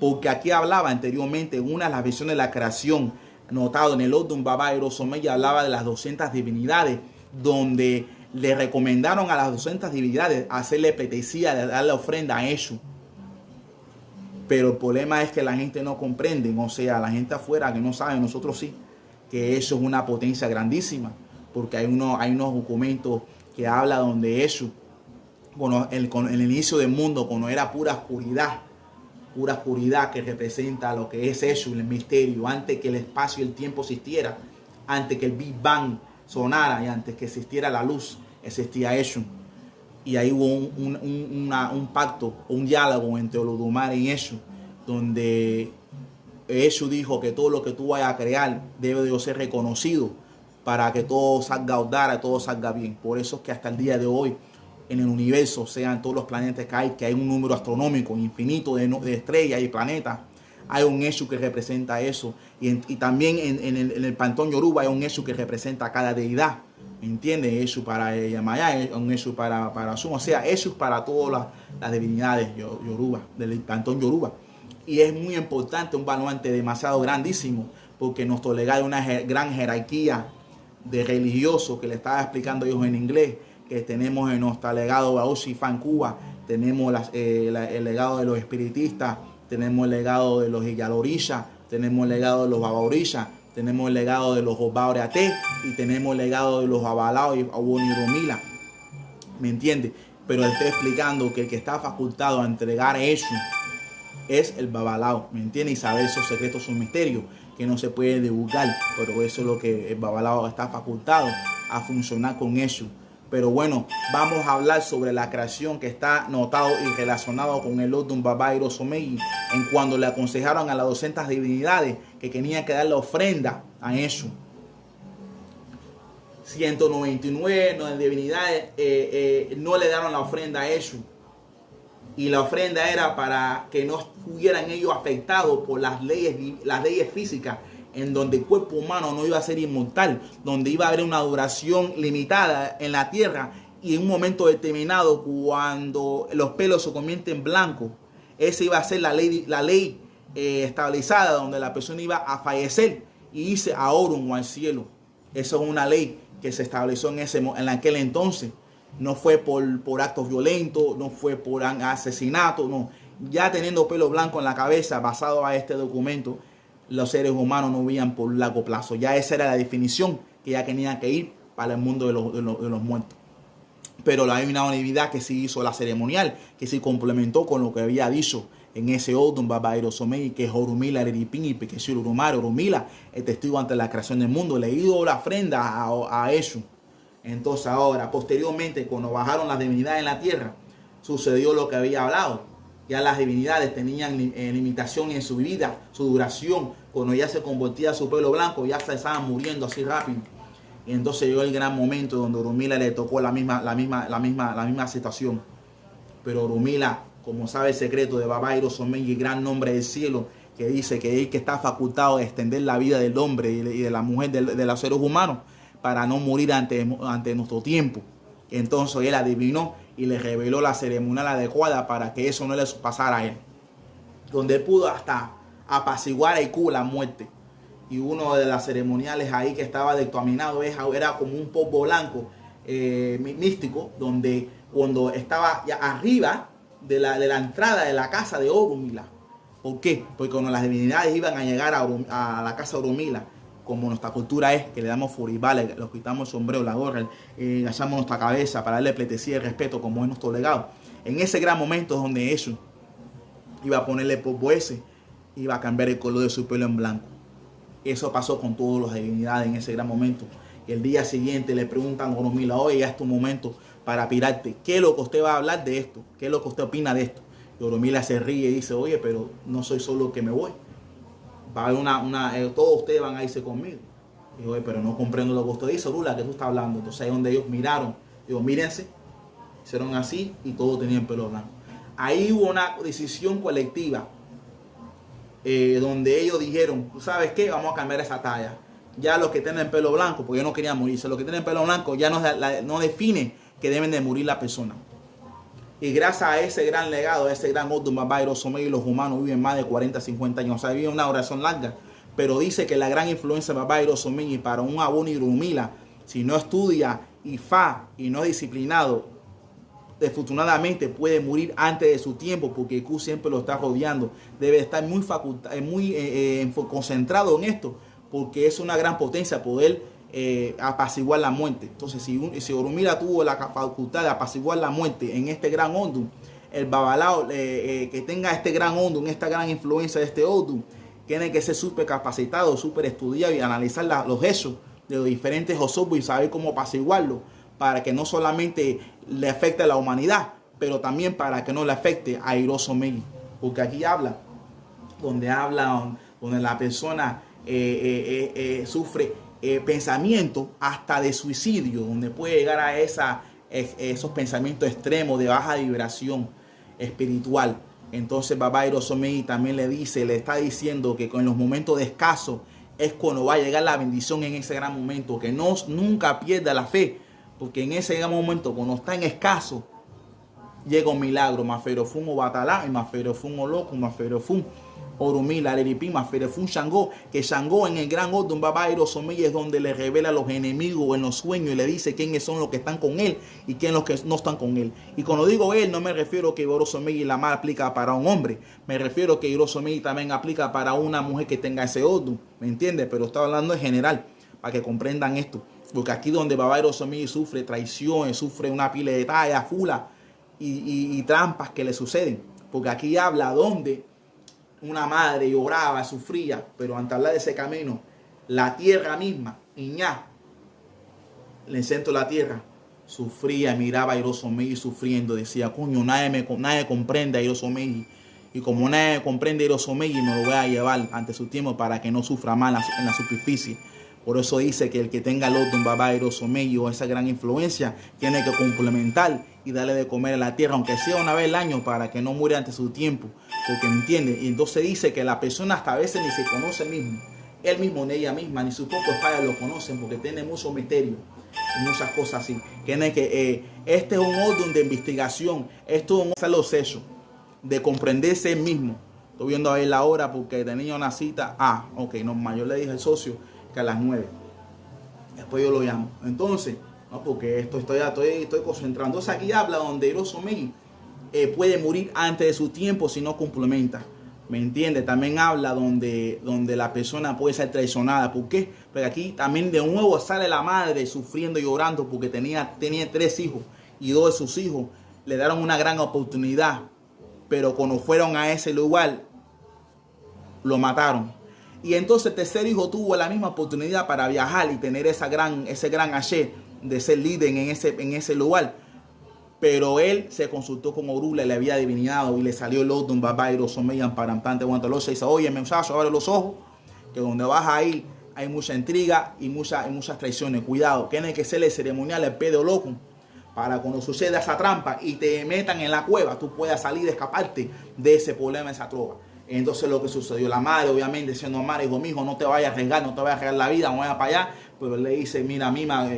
A: Porque aquí hablaba anteriormente, en una de las visiones de la creación, notado en el Odun Baba Iroso Melli, hablaba de las 200 divinidades, donde le recomendaron a las 200 divinidades hacerle petecía, de darle ofrenda a Eshu. Pero el problema es que la gente no comprende, o sea, la gente afuera que no sabe, nosotros sí, que eso es una potencia grandísima, porque hay unos documentos que habla donde Eshu, con el inicio del mundo, cuando era pura oscuridad que representa lo que es Eshu, el misterio, antes que el espacio y el tiempo existiera, antes que el Big Bang sonara y antes que existiera la luz, existía Eshu. Y ahí hubo un pacto, un diálogo entre Olodumare y Eshu, donde Eshu dijo que todo lo que tú vayas a crear debe de ser reconocido para que todo salga audara, todo salga bien. Por eso es que hasta el día de hoy en el universo, o sea, en todos los planetas que hay un número astronómico infinito de estrellas y planetas. Hay un Eshu que representa eso. Y también en el pantón Yoruba hay un Eshu que representa a cada deidad. ¿Me entiendes? Eshu para Yamayá, un Eshu para Sun. O sea, Eshu para todas las divinidades Yoruba, del pantón Yoruba. Y es muy importante, un baluarte demasiado grandísimo, porque nuestro legado es una gran jerarquía de religiosos que le estaba explicando yo en inglés, que tenemos en nuestro legado Baoshifa en Cuba, tenemos el legado de los espiritistas, tenemos el legado de los Iyalorisha, tenemos el legado de los Babaorisha, tenemos el legado de los Obaoreate y tenemos el legado de los Abalao y Romila. ¿Me entiendes? Pero estoy explicando que el que está facultado a entregar eso es el Babalao, ¿me entiendes? Y saber esos secretos, esos misterios que no se pueden divulgar, pero eso es lo que el Babalao está facultado a funcionar con eso. Pero bueno, vamos a hablar sobre la creación que está notado y relacionado con el Odun Baba Iroso en cuando le aconsejaron a las 200 divinidades que tenían que dar la ofrenda a eso. 199 divinidades no le dieron la ofrenda a eso. Y la ofrenda era para que no estuvieran ellos afectados por las leyes físicas, en donde el cuerpo humano no iba a ser inmortal, donde iba a haber una duración limitada en la tierra y en un momento determinado, cuando los pelos se convierten en blanco, esa iba a ser la ley establecida, donde la persona iba a fallecer y irse a Orun o al cielo. Eso es una ley que se estableció en aquel entonces. No fue por actos violentos, no fue por asesinato, no. Ya teniendo pelo blanco en la cabeza, basado a este documento, los seres humanos no vivían por largo plazo. Ya esa era la definición que ya tenía que ir para el mundo de los muertos. Pero hay una unidad que sí hizo la ceremonial, que sí complementó con lo que había dicho en ese Odun Baba Iroso, que es Orumila, Eripin y Pequeño Urumar, Orumila, el testigo ante la creación del mundo, le dio la ofrenda a eso. Entonces ahora, posteriormente, cuando bajaron las divinidades en la tierra, sucedió lo que había hablado. Ya las divinidades tenían limitación en su vida, su duración. Cuando ya se convertía su pelo blanco, ya se estaban muriendo así rápido. Y entonces llegó el gran momento donde Orumila le tocó la misma situación. Pero Orumila, como sabe el secreto de Baba Iroso, el gran nombre del cielo, que dice que él que está facultado de extender la vida del hombre y de la mujer, de los seres humanos, para no morir ante nuestro tiempo. Entonces él adivinó y le reveló la ceremonial adecuada para que eso no le pasara a él. Donde él pudo hasta apaciguar el cubo, la muerte. Y uno de las ceremoniales ahí que estaba dictaminado era como un polvo blanco místico, donde cuando estaba ya arriba de la entrada de la casa de Orumila. ¿Por qué? Porque cuando las divinidades iban a llegar a la casa de Orumila, como nuestra cultura es, que le damos furibales, le quitamos el sombrero, la gorra, agachamos nuestra cabeza para darle pleitesía y respeto, como es nuestro legado. En ese gran momento es donde eso iba a ponerle polvo ese, iba a cambiar el color de su pelo en blanco. Eso pasó con todas las divinidades en ese gran momento. Y el día siguiente le preguntan a Orumila, oye, ya es tu momento para pirarte. ¿Qué es lo que usted va a hablar de esto? ¿Qué es lo que usted opina de esto? Y Orumila se ríe y dice, oye, pero no soy solo que me voy. Va a haber todos ustedes van a irse conmigo. Digo, pero no comprendo lo que usted dice, Orula, que tú estás hablando. Entonces ahí donde ellos miraron, digo, mírense, hicieron así y todos tenían pelo blanco. Ahí hubo una decisión colectiva donde ellos dijeron, ¿tú sabes qué? Vamos a cambiar esa talla. Ya los que tienen pelo blanco, porque ellos no querían morirse, los que tienen pelo blanco ya no define que deben de morir la persona. Y gracias a ese gran legado, a ese gran Odun Baba Iroso, los humanos viven más de 40, 50 años. O sea, viven una oración larga. Pero dice que la gran influencia de Baba Iroso para un Abun y Rumila, si no estudia y y no es disciplinado, desafortunadamente puede morir antes de su tiempo, porque Q siempre lo está rodeando. Debe estar muy concentrado en esto, porque es una gran potencia poder apaciguar la muerte. Entonces, si Orumila tuvo la facultad de apaciguar la muerte en este gran Odun, el Babalao que tenga este gran Odun, esta gran influencia de este Odun, tiene que ser súper capacitado, súper estudiado y analizar los hechos de los diferentes Osobus y saber cómo apaciguarlo, para que no solamente le afecte a la humanidad, pero también para que no le afecte a Iroso Melli. Porque aquí habla, donde la persona sufre pensamiento hasta de suicidio, donde puede llegar a esa esos pensamientos extremos de baja vibración espiritual. Entonces Baba Iroso Melli también le está diciendo que con los momentos de escaso es cuando va a llegar la bendición en ese gran momento, que nunca pierda la fe, porque en ese gran momento, cuando está en escaso, llega un milagro. Mafero fun o batalá, y mafero fun o loco, mafero fun orumila, areripí, mafero fun Shango, que Shango en el gran orden Baba Iroso Melli es donde le revela a los enemigos en los sueños y le dice quiénes son los que están con él y quiénes los que no están con él. Y cuando digo él, no me refiero que Iroso Melli la mal aplica para un hombre, me refiero que Iroso Melli también aplica para una mujer que tenga ese orden, ¿me entiendes? Pero estoy hablando en general, para que comprendan esto, porque aquí donde Baba Iroso Melli sufre traiciones, sufre una pila de talla, fula y trampas que le suceden, porque aquí habla donde una madre lloraba, sufría, pero ante hablar de ese camino, la tierra misma, Iñá, el centro de la tierra, sufría, miraba a Iroso Melli sufriendo, decía, coño, nadie comprende a Iroso Melli, y como nadie comprende a Iroso Melli, me lo voy a llevar ante su tiempo para que no sufra mal en la superficie. Por eso dice que el que tenga el otro Baba Iroso Melli o esa gran influencia tiene que complementar y darle de comer a la tierra, aunque sea una vez al año, para que no muera ante su tiempo. Porque me entiende. Y entonces dice que la persona hasta a veces ni se conoce mismo. Él mismo ni ella misma, ni sus propios padres lo conocen, porque tiene mucho misterio y muchas cosas así. Tiene que este es un orden de investigación. Esto es un proceso de comprenderse él mismo. Estoy viendo a ver la hora porque tenía una cita. Ok, normal. Yo le dije al socio que a las 9. Después yo lo llamo. Entonces, no, porque estoy concentrado. Entonces aquí habla donde Iroso Melli puede morir antes de su tiempo si no complementa. ¿Me entiende? También habla donde la persona puede ser traicionada. ¿Por qué? Porque aquí también de nuevo sale la madre sufriendo y llorando porque tenía 3 hijos y 2 de sus hijos le dieron una gran oportunidad, pero cuando fueron a ese lugar lo mataron. Y entonces el tercer hijo tuvo la misma oportunidad para viajar y tener ese gran haché de ser líder en ese lugar. Pero él se consultó con Orula, le había adivinado y le salió el otro, un Baba Iroso Melli amparampante. Cuando lo dice, oye, muchacho, abre los ojos, que donde vas ahí hay mucha intriga y muchas traiciones. Cuidado, tiene que ser el ceremonial, el pedo loco, para cuando suceda esa trampa y te metan en la cueva, tú puedas salir, escaparte de ese problema, esa trova. Entonces lo que sucedió, la madre obviamente siendo madre, dijo, mijo, no te vayas a arriesgar, no te vayas a arriesgar la vida, no vayas para allá. Pero le dice, mira, mima,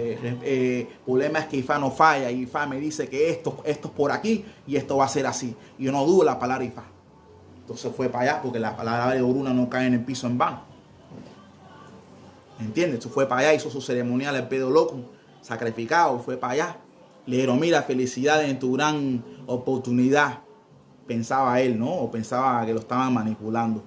A: problema es que Ifá no falla, y Ifá me dice que esto es por aquí y esto va a ser así. Y yo no dudo la palabra Ifá. Entonces fue para allá porque la palabra de Oruna no cae en el piso en vano. ¿Entiendes? Tú fue para allá, hizo su ceremonial, el pedo loco, sacrificado, fue para allá. Le dijeron, mira, felicidades en tu gran oportunidad. Pensaba él, ¿no? O pensaba que lo estaban manipulando.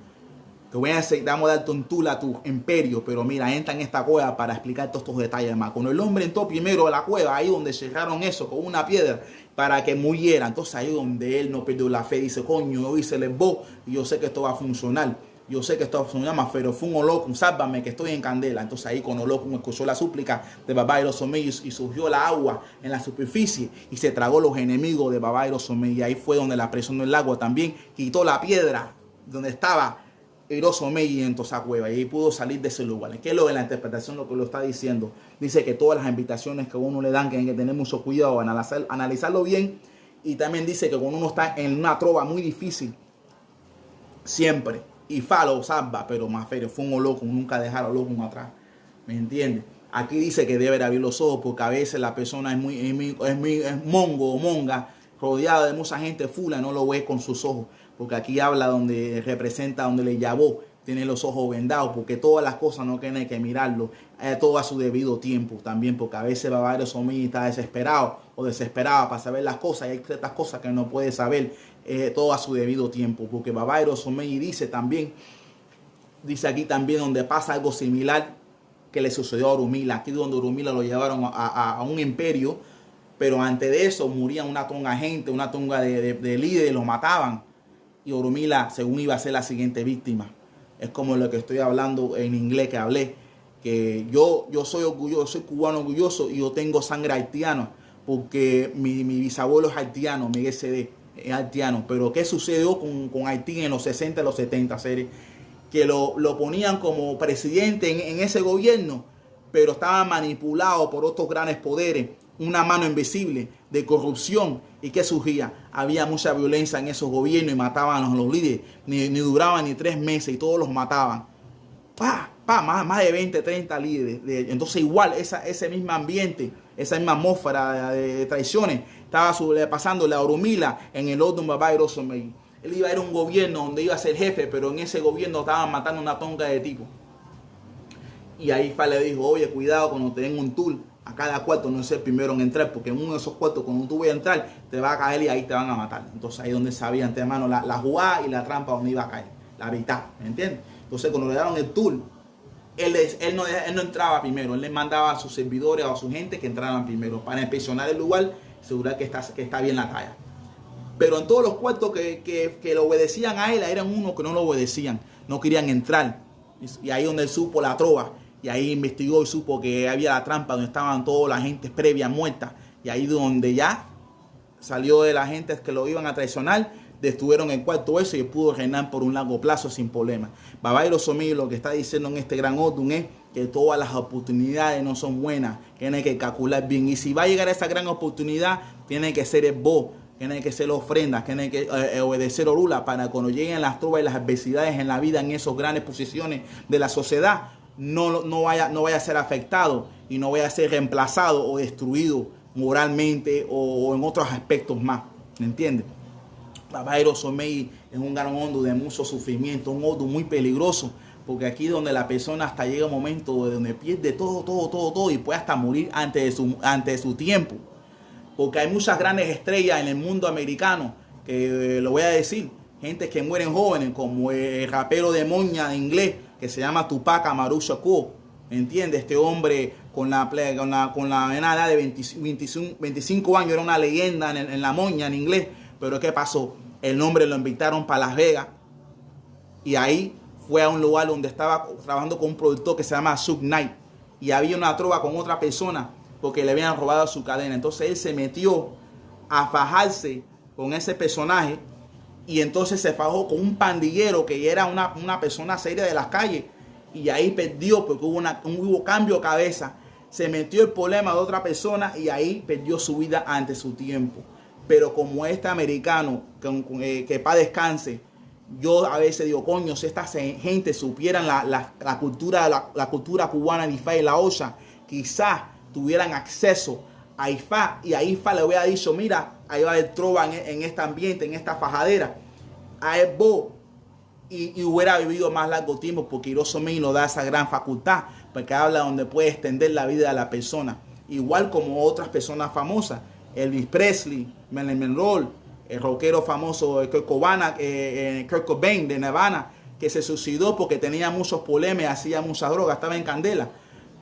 A: Te vamos a dar tontula a tu imperio, pero mira, entra en esta cueva para explicar todos estos detalles más. Cuando el hombre entró primero a la cueva, ahí donde cerraron eso con una piedra para que muriera, entonces ahí donde él no perdió la fe, dice, coño, hoy se les vos y yo sé que esto va a funcionar. Yo sé que esto va a funcionar, pero fue un Olokun, sálvame que estoy en candela. Entonces ahí con Olokun escuchó la súplica de Baba Iroso Melli y surgió la agua en la superficie y se tragó los enemigos de Baba Iroso Melli. Y ahí fue donde la presión del agua también quitó la piedra donde estaba Iroso Melli en esa cueva y ahí pudo salir de ese lugar. ¿Qué es lo de la interpretación? Lo que lo está diciendo. Dice que todas las invitaciones que uno le dan, que hay que tener mucho cuidado, analizarlo bien. Y también dice que cuando uno está en una trova muy difícil, siempre Ifá lo salva, pero más feo, fue un Olokun, nunca dejar a Olokun atrás. ¿Me entiendes? Aquí dice que debe abrir los ojos porque a veces la persona es mongo o monga, rodeada de mucha gente fula y no lo ve con sus ojos. Porque aquí habla donde representa, donde le llamó, tiene los ojos vendados, porque todas las cosas no tiene que mirarlo, todo a su debido tiempo también, porque a veces Baba Iroso Melli está desesperado o desesperada para saber las cosas y hay ciertas cosas que no puede saber todo a su debido tiempo, porque Baba Iroso Melli dice aquí también donde pasa algo similar que le sucedió a Orumila, aquí donde Orumila lo llevaron a un imperio, pero antes de eso morían una tonga gente, una tonga de líderes, los mataban y Orumila según iba a ser la siguiente víctima. Es como lo que estoy hablando en inglés que hablé, que yo soy orgulloso, soy cubano orgulloso y yo tengo sangre haitiana, porque mi bisabuelo es haitiano, Miguel CD es haitiano. Pero ¿qué sucedió con Haití en los 60 y los 70? Que lo ponían como presidente en ese gobierno, pero estaba manipulado por otros grandes poderes una mano invisible de corrupción. ¿Y qué surgía? Había mucha violencia en esos gobiernos y mataban a los líderes. Ni duraban ni 3 meses y todos los mataban. Más de 20, 30 líderes. Entonces igual ese mismo ambiente, esa misma atmósfera de traiciones estaba pasando la Orumila en el otro Baba Iroso Melli. Él iba a ir a un gobierno donde iba a ser jefe, pero en ese gobierno estaban matando una tonga de tipo. Y ahí Fa le dijo, oye, cuidado cuando te den un tour a cada cuarto, no es el primero en entrar, porque en uno de esos cuartos cuando tú vayas a entrar, te va a caer y ahí te van a matar. Entonces ahí es donde sabía antemano la jugada y la trampa donde iba a caer, la mitad, ¿me entiendes? Entonces cuando le dieron el tour, él no entraba primero, él le mandaba a sus servidores o a su gente que entraran primero para inspeccionar el lugar, asegurar que está bien la talla. Pero en todos los cuartos que lo obedecían a él, eran unos que no lo obedecían, no querían entrar. Y ahí donde él supo la trova, y ahí investigó y supo que había la trampa donde estaban toda la gente previa muerta. Y ahí donde ya salió de la gente que lo iban a traicionar, destruyeron el cuarto eso y pudo reinar por un largo plazo sin problema. Baba Iroso Melli lo que está diciendo en este gran orden es que todas las oportunidades no son buenas, tiene que calcular bien. Y si va a llegar a esa gran oportunidad, tiene que ser el bo, tiene que ser ofrendas, tiene que obedecer Orula para cuando lleguen las trovas y las adversidades en la vida, en esas grandes posiciones de la sociedad, no vaya a ser afectado y no vaya a ser reemplazado o destruido moralmente o en otros aspectos más. ¿Me entiendes? Baba Iroso Melli es un gran hondo de mucho sufrimiento, un hondo muy peligroso, porque aquí donde la persona hasta llega un momento donde pierde todo y puede hasta morir antes de su tiempo. Porque hay muchas grandes estrellas en el mundo americano, que lo voy a decir, gente que mueren jóvenes, como el rapero de moña en inglés, que se llama Tupac Amaru Shakur, ¿me entiendes? Este hombre con la edad de 25 años, era una leyenda en la moña en inglés, pero ¿qué pasó? El nombre lo invitaron para Las Vegas, y ahí fue a un lugar donde estaba trabajando con un productor que se llama Suge Knight, y había una trova con otra persona, porque le habían robado su cadena. Entonces él se metió a fajarse con ese personaje y entonces se fajó con un pandillero que era una persona seria de las calles y ahí perdió porque hubo cambio de cabeza. Se metió el problema de otra persona y ahí perdió su vida ante su tiempo. Pero como este americano, que para descanse, yo a veces digo, coño, si esta gente supieran la cultura cubana de Ifá y la Olla, quizás tuvieran acceso a Ifá y a Ifá le hubiera dicho, mira, ahí va a haber trova en este ambiente, en esta fajadera, a él vos, y hubiera vivido más largo tiempo, porque Iroso Melli nos da esa gran facultad, porque habla donde puede extender la vida de la persona, igual como otras personas famosas, Elvis Presley, Melli Monroe, el rockero famoso Kurt Cobain de Nevada, que se suicidó porque tenía muchos problemas, hacía mucha droga, estaba en candela.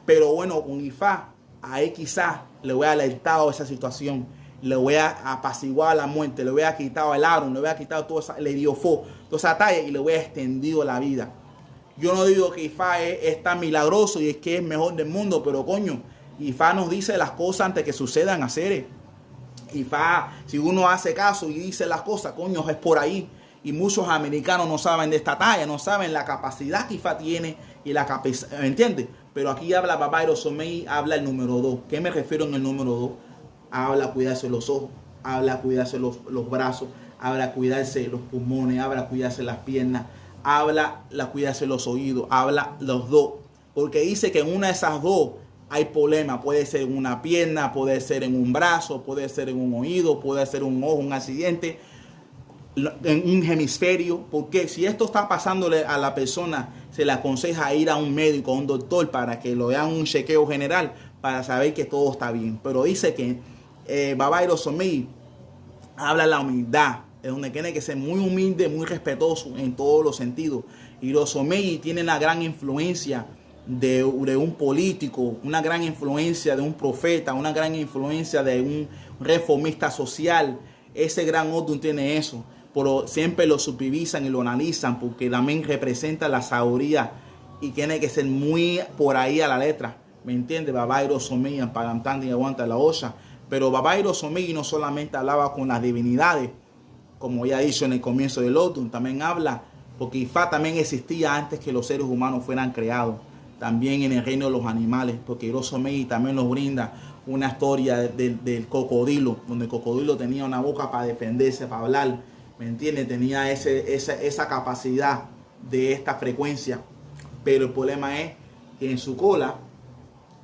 A: Pero bueno, con Ifá, ahí quizás le voy a alertado esa situación, le voy a apaciguar la muerte, le voy a quitar el aro, le voy a quitar toda esa talla y le voy a extendido la vida. Yo no digo que Ifá es tan milagroso y es que es mejor del mundo, pero coño, Ifá nos dice las cosas antes que sucedan a seres. Ifá, si uno hace caso y dice las cosas, coño, es por ahí. Y muchos americanos no saben de esta talla, no saben la capacidad que Ifá tiene y la capacidad, ¿me entiendes? Pero aquí habla Baba Iroso Melli, habla el número 2. ¿Qué me refiero en el número 2? Habla cuidarse los ojos, habla cuidarse los brazos, habla cuidarse los pulmones, habla cuidarse las piernas, habla cuidarse los oídos, habla los dos. Porque dice que en una de esas dos hay problema. Puede ser en una pierna, puede ser en un brazo, puede ser en un oído, puede ser un ojo, un accidente, en un hemisferio. Porque si esto está pasándole a la persona, se le aconseja ir a un médico, a un doctor, para que lo hagan un chequeo general, para saber que todo está bien. Pero dice que Baba Iroso Melli habla de la humildad, es donde tiene que ser muy humilde, muy respetuoso en todos los sentidos. Iroso Melli tiene una gran influencia de un político, una gran influencia de un profeta, una gran influencia de un reformista social. Ese gran orden tiene eso, pero siempre lo supervisan y lo analizan porque también representa la sabiduría y tiene que ser muy por ahí a la letra, ¿me entiendes? Baba Iroso Melli, Pagantán y Aguanta la Olla. Pero Baba Iroso Melli no solamente hablaba con las divinidades, como ya he dicho en el comienzo del orden, también habla, porque Ifá también existía antes que los seres humanos fueran creados, también en el reino de los animales, porque Iroso Melli también nos brinda una historia del cocodrilo, donde el cocodrilo tenía una boca para defenderse, para hablar, ¿me entiendes? Tenía esa capacidad de esta frecuencia, pero el problema es que en su cola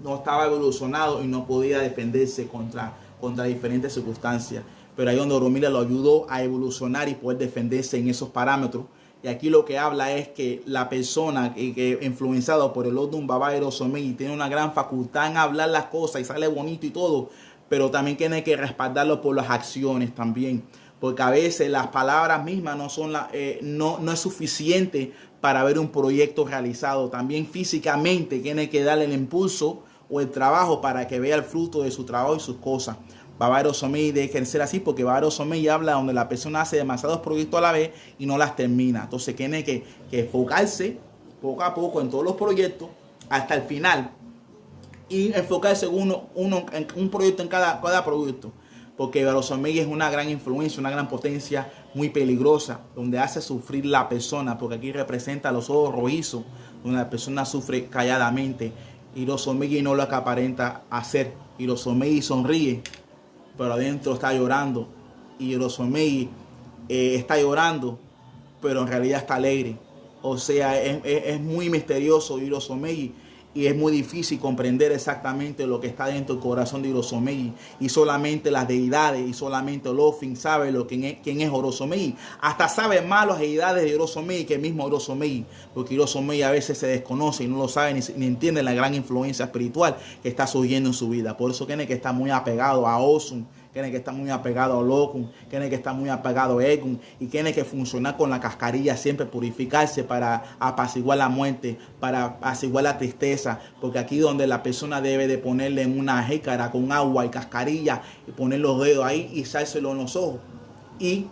A: no estaba evolucionado y no podía defenderse contra diferentes circunstancias. Pero ahí donde Oromila lo ayudó a evolucionar y poder defenderse en esos parámetros. Y aquí lo que habla es que la persona que influenciado por el Odun Baba Iroso Megui tiene una gran facultad en hablar las cosas y sale bonito y todo, pero también tiene que respaldarlo por las acciones también, porque a veces las palabras mismas no es suficiente para ver un proyecto realizado. También físicamente tiene que darle el impulso o el trabajo para que vea el fruto de su trabajo y sus cosas. Baba Iroso Megui debe ser así, porque Baba Iroso Megui habla donde la persona hace demasiados proyectos a la vez y no las termina. Entonces tiene que enfocarse poco a poco en todos los proyectos hasta el final y enfocarse en un proyecto en cada proyecto, porque Baba Iroso Megui es una gran influencia, una gran potencia muy peligrosa, donde hace sufrir la persona, porque aquí representa los ojos rojizos, donde la persona sufre calladamente. Iroso Megui no lo que aparenta hacer. Iroso Megui sonríe, pero adentro está llorando. Y Iroso Megui está llorando, pero en realidad está alegre. O sea, es muy misterioso Iroso Megui, y es muy difícil comprender exactamente lo que está dentro del corazón de Iroso Megui. Y solamente las deidades y solamente Olofin sabe quién es Iroso Megui. Hasta sabe más las deidades de Iroso Megui que el mismo Iroso Megui, porque Iroso Megui a veces se desconoce y no lo sabe ni entiende la gran influencia espiritual que está surgiendo en su vida. Por eso tiene que estar muy apegado a Osun, tiene que estar muy apegado a Olokun, tiene que estar muy apegado a Egun, y tiene que funcionar con la cascarilla, siempre purificarse para apaciguar la muerte, para apaciguar la tristeza, porque aquí donde la persona debe de ponerle en una jícara con agua y cascarilla y poner los dedos ahí y echárselo en los ojos y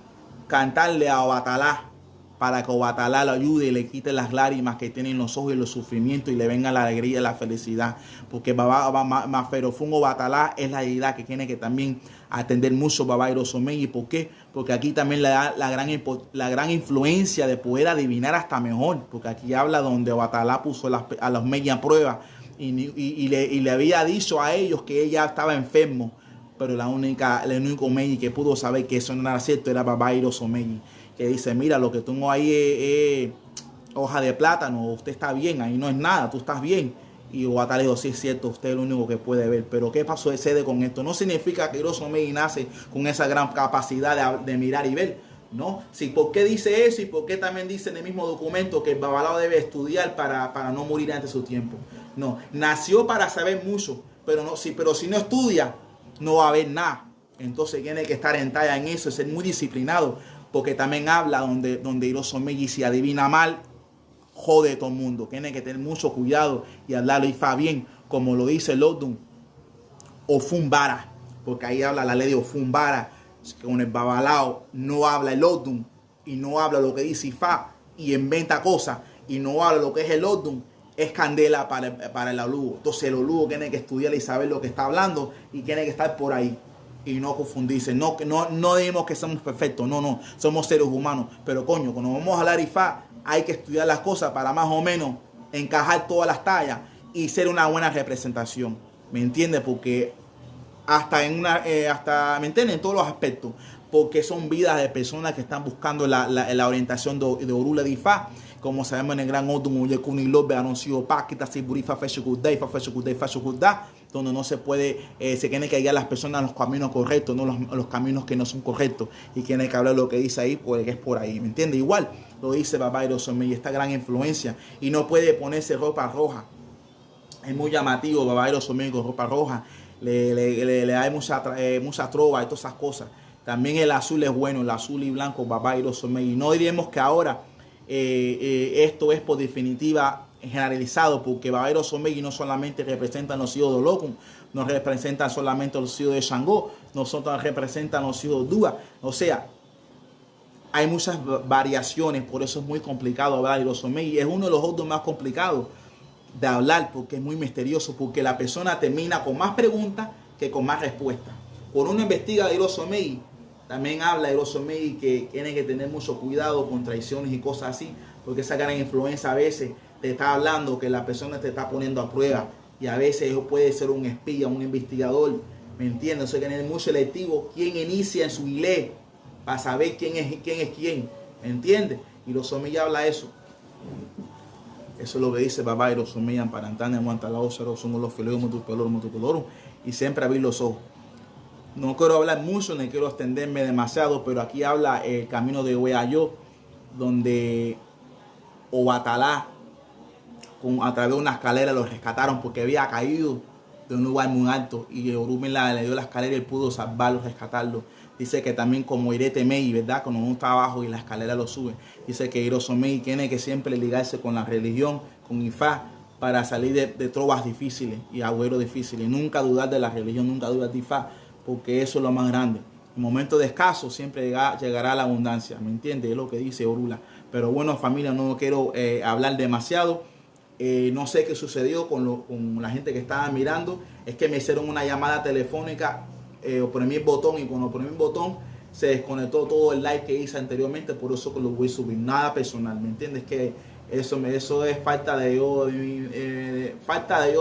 A: cantarle a Obatalá para que Obatalá lo ayude y le quite las lágrimas que tienen los ojos y los sufrimientos y le venga la alegría y la felicidad, porque Maferofun Obatalá es la deidad que tiene que también atender mucho Baba Iroso Megui. ¿Por qué? Porque aquí también le da la gran influencia de poder adivinar hasta mejor, porque aquí habla donde Obatalá puso a los Megui a prueba y le había dicho a ellos que ella estaba enfermo, pero el único Megui que pudo saber que eso no era cierto era Baba Iroso Megui, que dice: mira, lo que tengo ahí es hoja de plátano, usted está bien, ahí no es nada, tú estás bien. Y Obatalá le dijo: sí, es cierto, usted es el único que puede ver. Pero ¿qué pasó sucede con esto? No significa que Iroso Megui nace con esa gran capacidad de mirar y ver, ¿no? Sí, ¿por qué dice eso? Y por qué también dice en el mismo documento que el babalao debe estudiar para no morir antes de su tiempo. No, nació para saber mucho, pero si no estudia, no va a ver nada. Entonces tiene que estar en talla en eso, ser muy disciplinado, porque también habla donde Iroso Megui, si adivina mal, jode a todo el mundo. Tiene que tener mucho cuidado y hablarlo y fa bien, como lo dice el Odun Ofunbara, porque ahí habla la ley de Ofunbara, que con el babalao no habla el Odun y no habla lo que dice Ifá y inventa cosas y no habla lo que es el Odun, es candela para el olugo. Entonces el olugo tiene que estudiar y saber lo que está hablando y tiene que estar por ahí y no confundirse. No digamos que somos perfectos, no, somos seres humanos, pero coño, cuando vamos a hablar Ifá hay que estudiar las cosas para más o menos encajar todas las tallas y ser una buena representación, ¿me entiendes? Porque ¿me entienden? En todos los aspectos, porque son vidas de personas que están buscando la orientación de Orula de Ifá. Como sabemos en el gran Odun Uyekuni Lobe anunció Paquita Siburifa Feshukudai Fashukudai, donde no se puede, se tiene que guiar a las personas a los caminos correctos, no los caminos que no son correctos, y tiene que hablar lo que dice ahí, porque es por ahí, ¿me entiendes? Igual lo dice Baba Iroso Megui, esta gran influencia, y no puede ponerse ropa roja. Es muy llamativo Baba Iroso Megui con ropa roja, le da mucha trova y todas esas cosas. También el azul es bueno, el azul y blanco Baba Iroso Megui. No diremos que ahora esto es por definitiva generalizado, porque Baba Iroso Megui no solamente representan los hijos de Olokun, no representan solamente los hijos de Shango, nosotros representan los hijos de Dua. O sea, hay muchas variaciones, por eso es muy complicado hablar de Iroso Megui. Es uno de los otros más complicados de hablar, porque es muy misterioso, porque la persona termina con más preguntas que con más respuestas. Cuando uno investiga de Iroso Megui, también habla de Iroso Megui que tiene que tener mucho cuidado con traiciones y cosas así, porque esa gran influencia a veces te está hablando que la persona te está poniendo a prueba y a veces puede ser un espía, un investigador, ¿me entiendes? Eso hay que tener muy selectivo quién inicia en su inglés para saber quién es quién, ¿me entiendes? Iroso Melli habla eso. Eso es lo que dice papá Iroso Melli para entrar en Guantalao, somos los fileos multicolor y siempre abrir los ojos. No quiero hablar mucho, ni quiero extenderme demasiado, pero aquí habla el camino de Hueayo, donde Obatalá, a través de una escalera, lo rescataron porque había caído de un lugar muy alto y Orúmila le dio la escalera y él pudo salvarlo, rescatarlo. Dice que también como Irete Melli, ¿verdad? Cuando uno está abajo y la escalera lo sube. Dice que Iroso Melli tiene que siempre ligarse con la religión, con Ifá, para salir de trovas difíciles y agüeros difíciles. Nunca dudar de la religión, nunca dudar de Ifá, porque eso es lo más grande. En momentos de escaso siempre llegará la abundancia, ¿me entiendes? Es lo que dice Orula. Pero bueno, familia, no quiero hablar demasiado. No sé qué sucedió con la gente que estaba mirando. Es que me hicieron una llamada telefónica, oprimí el botón y cuando oprimí el botón se desconectó todo el live que hice anteriormente. Por eso que lo voy a subir. Nada personal, ¿me entiendes? Que eso es falta de yo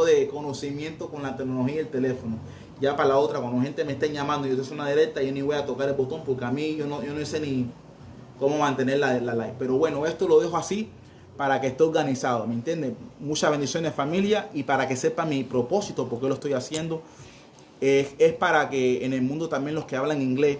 A: de conocimiento con la tecnología y el teléfono. Ya para la otra, cuando la gente me esté llamando y yo estoy en una directa, yo ni voy a tocar el botón porque a mí yo no sé ni cómo mantener la live. Pero bueno, esto lo dejo así para que esté organizado, ¿me entiendes? Muchas bendiciones, familia, y para que sepa mi propósito, porque lo estoy haciendo, es para que en el mundo también los que hablan inglés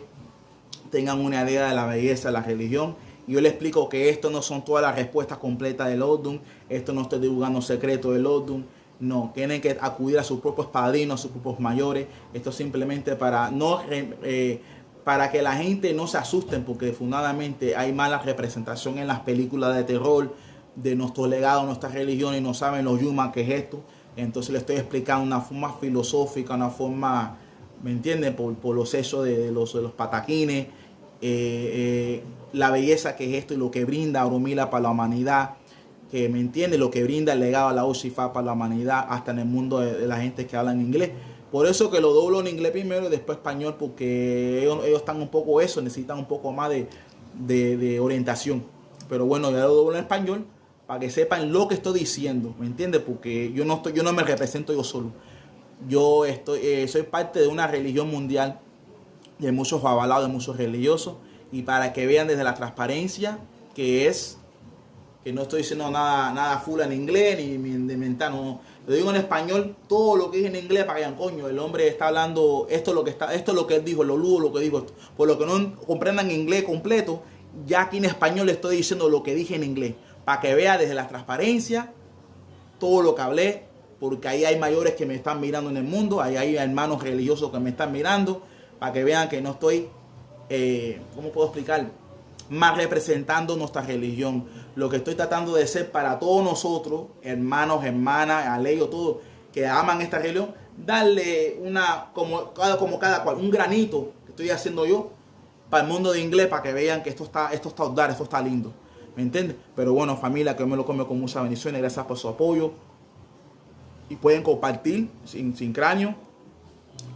A: tengan una idea de la belleza de la religión. Y yo les explico que esto no son todas las respuestas completas del Odun, esto no estoy divulgando secretos del Odun. No, tienen que acudir a sus propios padrinos, a sus propios mayores. Esto simplemente para que la gente no se asusten, porque fundamentalmente hay mala representación en las películas de terror de nuestro legado, nuestra religión, y no saben los yumas que es esto. Entonces le estoy explicando una forma filosófica, una forma, ¿me entienden? Por los hechos de los pataquines, la belleza que es esto y lo que brinda Oromila para la humanidad. Que me entiende lo que brinda el legado a la UCIFA para la humanidad, hasta en el mundo de la gente que habla en inglés. Por eso que lo doblo en inglés primero y después español, porque ellos están un poco necesitan un poco más de orientación. Pero bueno, ya lo doblo en español para que sepan lo que estoy diciendo, ¿me entiende? Porque yo no me represento yo solo. Yo soy parte de una religión mundial, de muchos avalados, de muchos religiosos, y para que vean desde la transparencia que no estoy diciendo nada full en inglés ni de mental, no. Lo digo en español, todo lo que dije en inglés para que vean, coño, el hombre está hablando, esto es lo que él dijo, lo ludo, lo que dijo, por lo que no comprendan inglés completo, ya aquí en español le estoy diciendo lo que dije en inglés, para que vea desde la transparencia todo lo que hablé, porque ahí hay mayores que me están mirando en el mundo, ahí hay hermanos religiosos que me están mirando, para que vean que no estoy, ¿cómo puedo explicar? Más representando nuestra religión. Lo que estoy tratando de ser para todos nosotros, hermanos, hermanas, alegos, todos que aman esta religión, darle como cada cual, un granito que estoy haciendo yo para el mundo de inglés, para que vean que esto está esto está lindo, ¿me entiendes? Pero bueno, familia, que me lo come con muchas bendiciones, gracias por su apoyo y pueden compartir sin cráneo.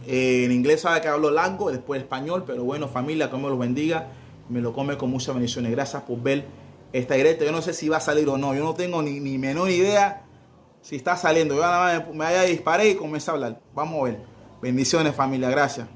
A: En inglés sabe que hablo largo, después español, pero bueno, familia, que me los bendiga. Me lo come con muchas bendiciones. Gracias por ver esta directa. Yo no sé si va a salir o no. Yo no tengo ni menor idea si está saliendo. Yo nada más me disparé y comencé a hablar. Vamos a ver. Bendiciones, familia. Gracias.